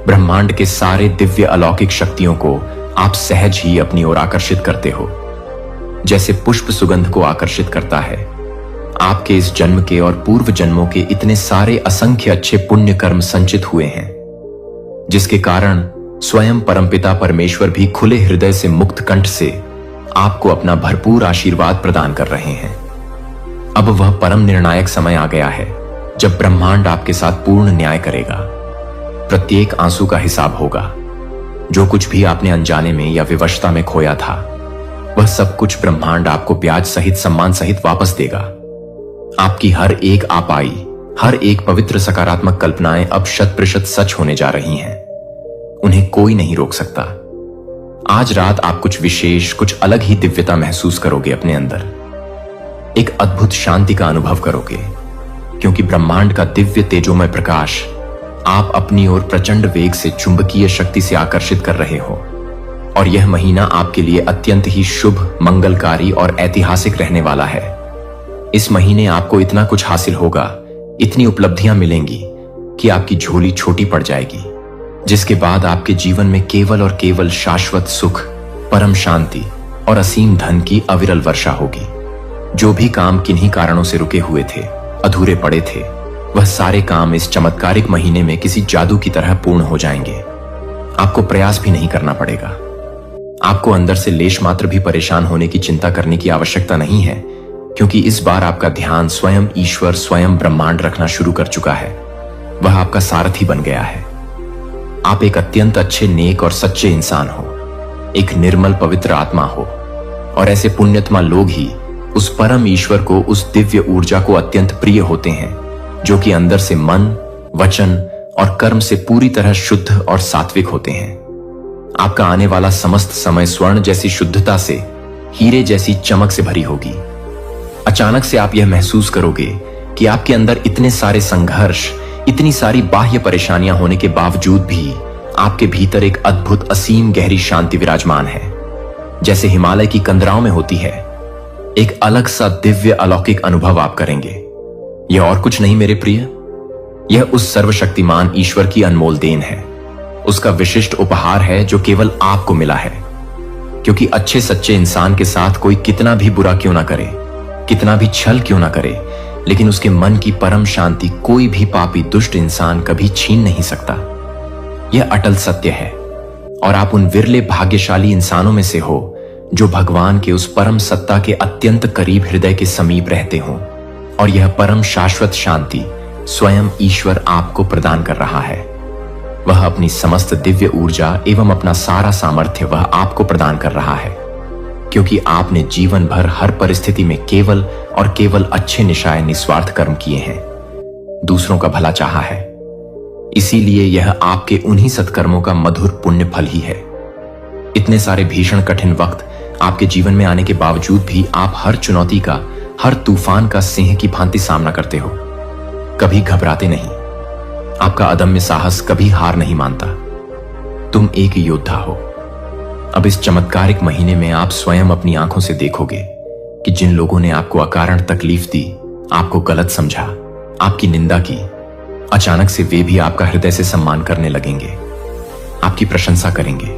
ब्रह्मांड के सारे दिव्य अलौकिक शक्तियों को आप सहज ही अपनी ओर आकर्षित करते हो, जैसे पुष्प सुगंध को आकर्षित करता है। आपके इस जन्म के और पूर्व जन्मों के इतने सारे असंख्य अच्छे पुण्य कर्म संचित हुए हैं, जिसके कारण स्वयं परमपिता परमेश्वर भी खुले हृदय से, मुक्त कंठ से आपको अपना भरपूर आशीर्वाद प्रदान कर रहे हैं। अब वह परम निर्णायक समय आ गया है जब ब्रह्मांड आपके साथ पूर्ण न्याय करेगा। प्रत्येक आंसू का हिसाब होगा। जो कुछ भी आपने अनजाने में या विवशता में खोया था, वह सब कुछ ब्रह्मांड आपको ब्याज सहित सम्मान सहित वापस देगा। आपकी हर एक आपाई, हर एक पवित्र सकारात्मक कल्पनाएं अब 100% सच होने जा रही हैं। उन्हें कोई नहीं रोक सकता। आज रात आप कुछ विशेष, कुछ अलग ही दिव्यता महसूस करोगे अपने अंदर। एक अद्भुत शांति का अनुभव करोगे, क्योंकि ब्रह्मांड का दिव्य तेजोमय प्रकाश आप अपनी ओर प्रचंड वेग से चुंबकीय शक्ति से आकर्षित कर रहे हो। और यह महीना आपके लिए अत्यंत ही शुभ, मंगलकारी और ऐतिहासिक रहने वाला है। इस महीने आपको इतना कुछ हासिल होगा, इतनी उपलब्धियां मिलेंगी कि आपकी झोली छोटी पड़ जाएगी, जिसके बाद आपके जीवन में केवल और केवल शाश्वत सुख, परम शांति और असीम धन की अविरल वर्षा होगी। जो भी काम किन्हीं कारणों से रुके हुए थे, अधूरे पड़े थे, वह सारे काम इस चमत्कारिक महीने में किसी जादू की तरह पूर्ण हो जाएंगे। आपको प्रयास भी नहीं करना पड़ेगा। आपको अंदर से लेश मात्र भी परेशान होने की चिंता करने की आवश्यकता नहीं है, क्योंकि इस बार आपका ध्यान स्वयं ईश्वर, स्वयं ब्रह्मांड रखना शुरू कर चुका है। वह आपका सारथी बन गया है। आप एक अत्यंत अच्छे, नेक और सच्चे इंसान हो, एक निर्मल पवित्र आत्मा हो, और ऐसे पुण्यत्मा लोग ही उस परम ईश्वर को, उस दिव्य ऊर्जा को अत्यंत प्रिय होते हैं, जो कि अंदर से मन, वचन और कर्म से पूरी तरह शुद्ध और सात्विक होते हैं। आपका आने वाला समस्त समय स्वर्ण जैसी शुद्धता से, हीरे जैसी चमक से भरी होगी। अचानक से आप यह महसूस करोगे कि आपके अंदर इतने सारे संघर्ष, इतनी सारी बाह्य परेशानियां होने के बावजूद भी आपके भीतर एक अद्भुत, असीम गहरी शांति विराजमान है, जैसे हिमालय की कंदराओं में होती है। एक अलग सा दिव्य अलौकिक अनुभव आप करेंगे। यह और कुछ नहीं मेरे प्रिय, यह उस सर्वशक्तिमान ईश्वर की अनमोल देन है। उसका विशिष्ट उपहार है जो केवल आपको मिला है। क्योंकि अच्छे सच्चे इंसान के साथ कोई कितना भी बुरा क्यों ना करे, कितना भी छल क्यों ना करे, लेकिन उसके मन की परम शांति कोई भी पापी, दुष्ट इंसान कभी छीन नहीं सकता। यह अटल सत्य है, और आप उन विरले भाग्यशाली इंसानों में से हो जो भगवान के उस परम सत्ता के अत्यंत करीब, हृदय के समीप रहते हो। और यह परम शाश्वत शांति स्वयं ईश्वर आपको प्रदान कर रहा है। वह अपनी समस्त दिव्य ऊर्जा एवं अपना सारा सामर्थ्य वह आपको प्रदान कर रहा है, क्योंकि आपने जीवन भर हर परिस्थिति में केवल और केवल अच्छे निशाय निस्वार्थ कर्म किए हैं, दूसरों का भला चाहा है। इसीलिए यह आपके उन्हीं सत्कर्मों का मधुर पुण्य फल ही है। इतने सारे भीषण कठिन वक्त आपके जीवन में आने के बावजूद भी आप हर चुनौती का, हर तूफान का सिंह की भांति सामना करते हो। कभी घबराते नहीं। आपका अदम्य साहस कभी हार नहीं मानता। तुम एक योद्धा हो। अब इस चमत्कारिक महीने में आप स्वयं अपनी आंखों से देखोगे कि जिन लोगों ने आपको अकारण तकलीफ दी, आपको गलत समझा, आपकी निंदा की, अचानक से वे भी आपका हृदय से सम्मान करने लगेंगे, आपकी प्रशंसा करेंगे।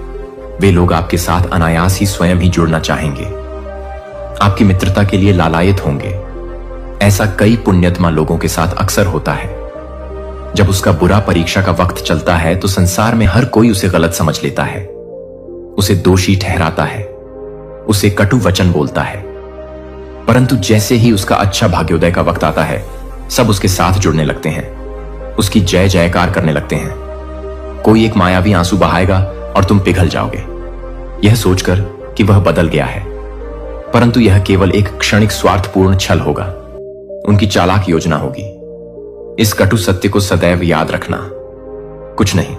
वे लोग आपके साथ अनायास ही स्वयं ही जुड़ना चाहेंगे, आपकी मित्रता के लिए लालायित होंगे। ऐसा कई पुण्यत्मा लोगों के साथ अक्सर होता है। जब उसका बुरा परीक्षा का वक्त चलता है तो संसार में हर कोई उसे गलत समझ लेता है, उसे दोषी ठहराता है, उसे कटु वचन बोलता है। परंतु जैसे ही उसका अच्छा भाग्योदय का वक्त आता है, सब उसके साथ जुड़ने लगते हैं, उसकी जय जयकार करने लगते हैं। कोई एक मायावी आंसू बहाएगा और तुम पिघल जाओगे, यह सोचकर कि वह बदल गया है। परंतु यह केवल एक क्षणिक स्वार्थपूर्ण छल होगा, उनकी चालाक योजना होगी। इस कटु सत्य को सदैव याद रखना। कुछ नहीं,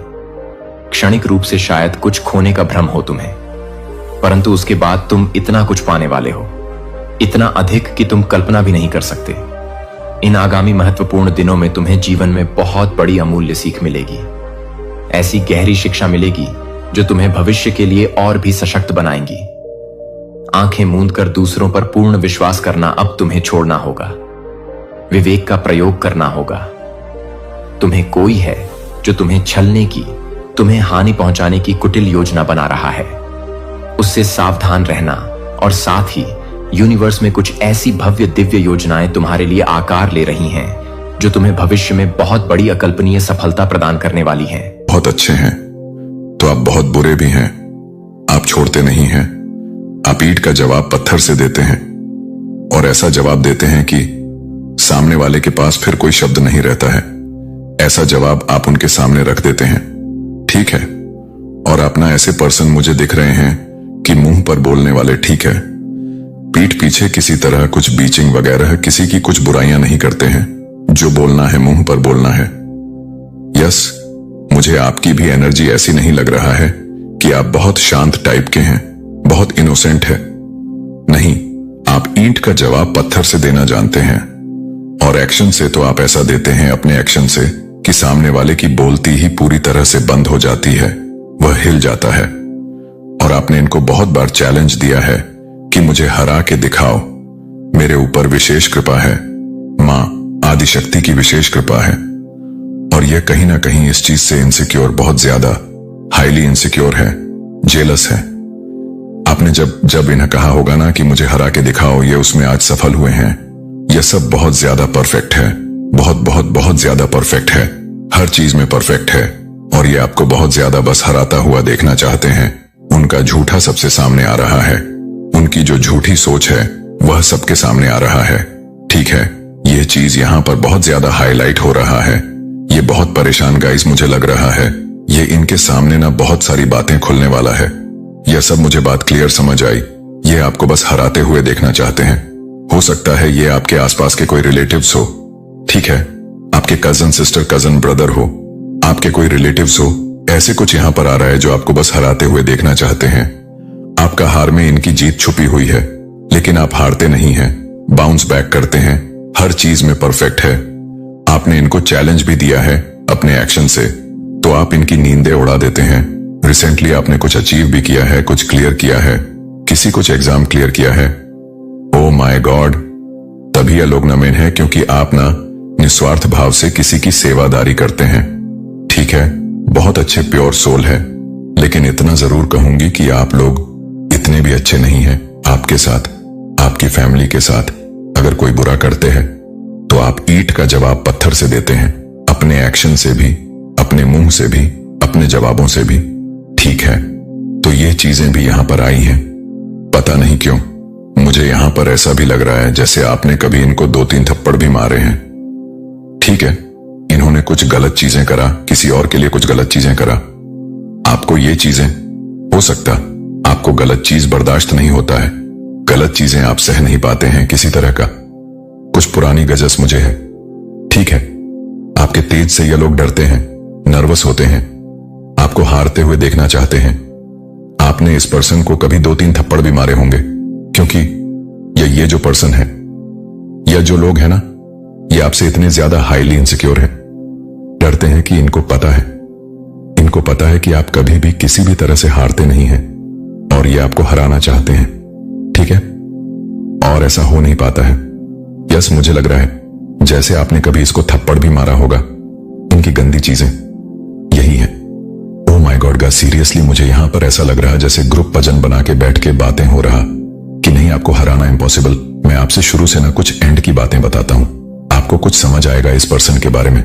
क्षणिक रूप से शायद कुछ खोने का भ्रम हो तुम्हें, परंतु उसके बाद तुम इतना कुछ पाने वाले हो, इतना अधिक कि तुम कल्पना भी नहीं कर सकते। इन आगामी महत्वपूर्ण दिनों में तुम्हें जीवन में बहुत बड़ी अमूल्य सीख मिलेगी। ऐसी गहरी शिक्षा मिलेगी जो तुम्हें भविष्य के लिए और भी सशक्त बनाएंगी। आंखें मूंद कर दूसरों पर पूर्ण विश्वास करना अब तुम्हें छोड़ना होगा। विवेक का प्रयोग करना होगा। तुम्हें कोई है जो तुम्हें छलने की, तुम्हें हानि पहुंचाने की कुटिल योजना बना रहा है। उससे सावधान रहना, और साथ ही यूनिवर्स में कुछ ऐसी भव्य दिव्य योजनाएं तुम्हारे लिए आकार ले रही हैं जो तुम्हें भविष्य में बहुत बड़ी अकल्पनीय सफलता प्रदान करने वाली हैं। बहुत अच्छे हैं तो आप बहुत बुरे भी हैं। आप छोड़ते नहीं हैं। आप ईंट का जवाब पत्थर से देते हैं, और ऐसा जवाब देते हैं कि सामने वाले के पास फिर कोई शब्द नहीं रहता है। ऐसा जवाब आप उनके सामने रख देते हैं। ठीक है, और और आप ना ऐसे पर्सन मुझे दिख रहे हैं कि मुंह पर बोलने वाले ठीक है, पीठ पीछे किसी तरह कुछ बीचिंग वगैरह किसी की कुछ बुराइयां नहीं करते हैं। जो बोलना है मुंह पर बोलना है। यस, मुझे आपकी भी एनर्जी ऐसी नहीं लग रहा है कि आप बहुत शांत टाइप के हैं, बहुत इनोसेंट है। नहीं, आप ईंट का जवाब पत्थर से देना जानते हैं, और एक्शन से तो आप ऐसा देते हैं अपने एक्शन से कि सामने वाले की बोलती ही पूरी तरह से बंद हो जाती है, वह हिल जाता है। और आपने इनको बहुत बार चैलेंज दिया है कि मुझे हरा के दिखाओ, मेरे ऊपर विशेष कृपा है, मां आदिशक्ति की विशेष कृपा है। और यह कहीं ना कहीं इस चीज से इनसिक्योर, बहुत ज्यादा हाईली इनसिक्योर है, जेलस है। आपने जब इन्हें कहा होगा ना कि मुझे हरा के दिखाओ, ये उसमें आज सफल हुए हैं। यह सब बहुत ज्यादा परफेक्ट है, बहुत बहुत बहुत ज्यादा परफेक्ट है, हर चीज में परफेक्ट है। और ये आपको बहुत ज्यादा बस हराता हुआ देखना चाहते हैं। उनका झूठा सबसे सामने आ रहा है, उनकी जो झूठी सोच है वह सबके सामने आ रहा है। ठीक है, यह चीज यहां पर बहुत ज्यादा हाईलाइट हो रहा है। ये बहुत परेशान गाइस मुझे लग रहा है। ये इनके सामने ना बहुत सारी बातें खुलने वाला है। यह सब मुझे बात क्लियर समझ आई। ये आपको बस हराते हुए देखना चाहते हैं। हो सकता है ये आपके आसपास के कोई रिलेटिव्स हो, ठीक है, आपके कजन सिस्टर, कजन ब्रदर हो, आपके कोई रिलेटिव्स हो। ऐसे कुछ यहां पर आ रहा है जो आपको बस हराते हुए देखना चाहते हैं। आपका हार में इनकी जीत छुपी हुई है, लेकिन आप हारते नहीं हैं, बाउंस बैक करते हैं, हर चीज में परफेक्ट है। आपने इनको चैलेंज भी दिया है अपने एक्शन से, तो आप इनकी नींदें उड़ा देते हैं। रिसेंटली आपने कुछ अचीव भी किया है, कुछ क्लियर किया है, किसी कुछ एग्जाम क्लियर किया है। ओ माय गॉड, तभी यह लोग नमेन है क्योंकि आप ना निस्वार्थ भाव से किसी की सेवादारी करते हैं। ठीक है, बहुत अच्छे प्योर सोल है, लेकिन इतना जरूर कहूंगी कि आप लोग इतने भी अच्छे नहीं हैं। आपके साथ, आपकी फैमिली के साथ अगर कोई बुरा करते हैं तो आप ईंट का जवाब पत्थर से देते हैं, अपने एक्शन से भी, अपने मुंह से भी, अपने जवाबों से भी। ठीक है, तो ये चीजें भी यहां पर आई हैं। पता नहीं क्यों मुझे यहां पर ऐसा भी लग रहा है जैसे आपने कभी इनको 2-3 थप्पड़ भी मारे हैं। ठीक है, इन्होंने कुछ गलत चीजें करा, किसी और के लिए कुछ गलत चीजें करा। आपको ये चीजें, हो सकता आपको गलत चीज बर्दाश्त नहीं होता है, गलत चीजें आप सह नहीं पाते हैं किसी तरह का। कुछ पुरानी गजस मुझे है। ठीक है, आपके तेज से ये लोग डरते हैं, नर्वस होते हैं, आपको हारते हुए देखना चाहते हैं। आपने इस पर्सन को कभी 2-3 थप्पड़ भी मारे होंगे, क्योंकि ये जो पर्सन है या जो लोग हैं ना, ये आपसे इतने ज्यादा हाईली इनसिक्योर है, डरते हैं कि इनको पता है कि आप कभी भी किसी भी तरह से हारते नहीं हैं, और ये आपको हराना चाहते हैं। ठीक है, और ऐसा हो नहीं पाता है। यस, मुझे लग रहा है जैसे आपने कभी इसको थप्पड़ भी मारा होगा। इनकी गंदी चीजें यही है। Oh my God guys, seriously मुझे यहां पर ऐसा लग रहा है जैसे ग्रुप भजन बना के बैठ के बातें हो रहा कि नहीं, आपको हराना इम्पॉसिबल। मैं आपसे शुरू से ना कुछ एंड की बातें बताता हूं, आपको कुछ समझ आएगा इस पर्सन के बारे में।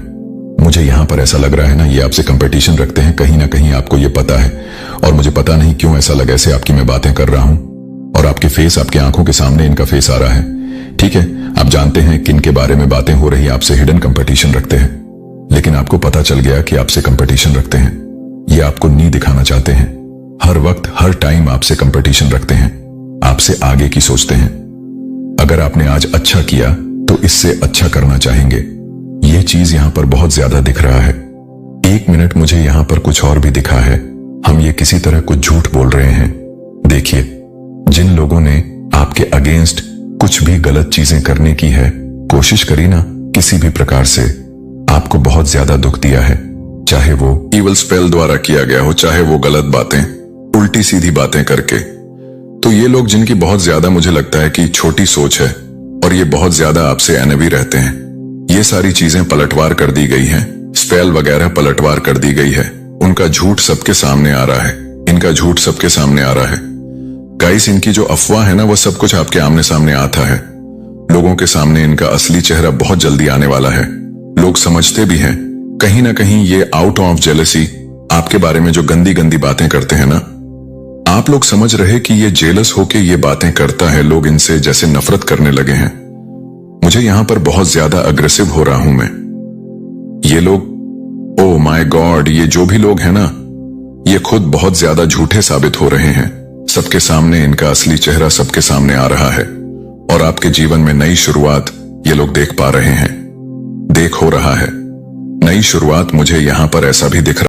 मुझे यहां पर ऐसा लग रहा है ना, ये आपसे कंपटीशन रखते हैं, कहीं ना कहीं आपको ये पता है। और मुझे पता नहीं क्यों ऐसा लगा ऐसे आपकी मैं बातें कर रहा हूं और आपके फेस, आपकी आंखों के सामने इनका फेस आ रहा है। ठीक है, आप जानते हैं किन के बारे में बातें हो रही, आपसे हिडन कंपटीशन रखते हैं, लेकिन आपको पता चल गया कि आपसे कंपटीशन रखते हैं। ये आपको नहीं दिखाना चाहते हैं, हर वक्त हर टाइम आपसे कंपटीशन रखते हैं, आपसे आगे की सोचते हैं। अगर आपने आज अच्छा किया तो इससे अच्छा करना चाहेंगे। यह चीज यहां पर बहुत ज्यादा दिख रहा है। एक मिनट, मुझे यहां पर कुछ और भी दिखा है। हम ये किसी तरह कुछ झूठ बोल रहे हैं। देखिए, जिन लोगों ने आपके अगेंस्ट कुछ भी गलत चीजें करने की है, कोशिश करी ना किसी भी प्रकार से, आपको बहुत ज्यादा दुख दिया है, चाहे वो इवल स्पेल द्वारा किया गया हो, चाहे वो गलत बातें, उल्टी सीधी बातें करके। तो ये लोग जिनकी बहुत ज्यादा मुझे लगता है कि छोटी सोच है और ये बहुत ज्यादा आपसे एनवी रहते हैं, ये सारी चीजें पलटवार कर दी गई हैं, स्पेल वगैरह पलटवार कर दी गई है। उनका झूठ सबके सामने आ रहा है, इनका झूठ सबके सामने आ रहा है। गाइस, इनकी जो अफवाह है ना, वो सब कुछ आपके आमने सामने आता है। लोगों के सामने इनका असली चेहरा बहुत जल्दी आने वाला है। लोग समझते भी हैं कहीं ना कहीं ये आउट ऑफ जेलसी आपके बारे में जो गंदी गंदी बातें करते हैं ना, आप लोग समझ रहे कि ये जेलस होके ये बातें करता है, लोग इनसे जैसे नफरत करने लगे हैं। मुझे यहां पर बहुत ज्यादा अग्रेसिव हो रहा हूं मैं। ये लोग, ओ माय गॉड, ये जो भी लोग हैं ना, ये खुद बहुत ज्यादा झूठे साबित हो रहे हैं। सबके सामने इनका असली चेहरा सबके सामने आ रहा है और आपके जीवन में नई शुरुआत ये लोग देख पा रहे हैं। देख हो रहा है नई शुरुआत। मुझे यहां पर ऐसा भी दिख रहा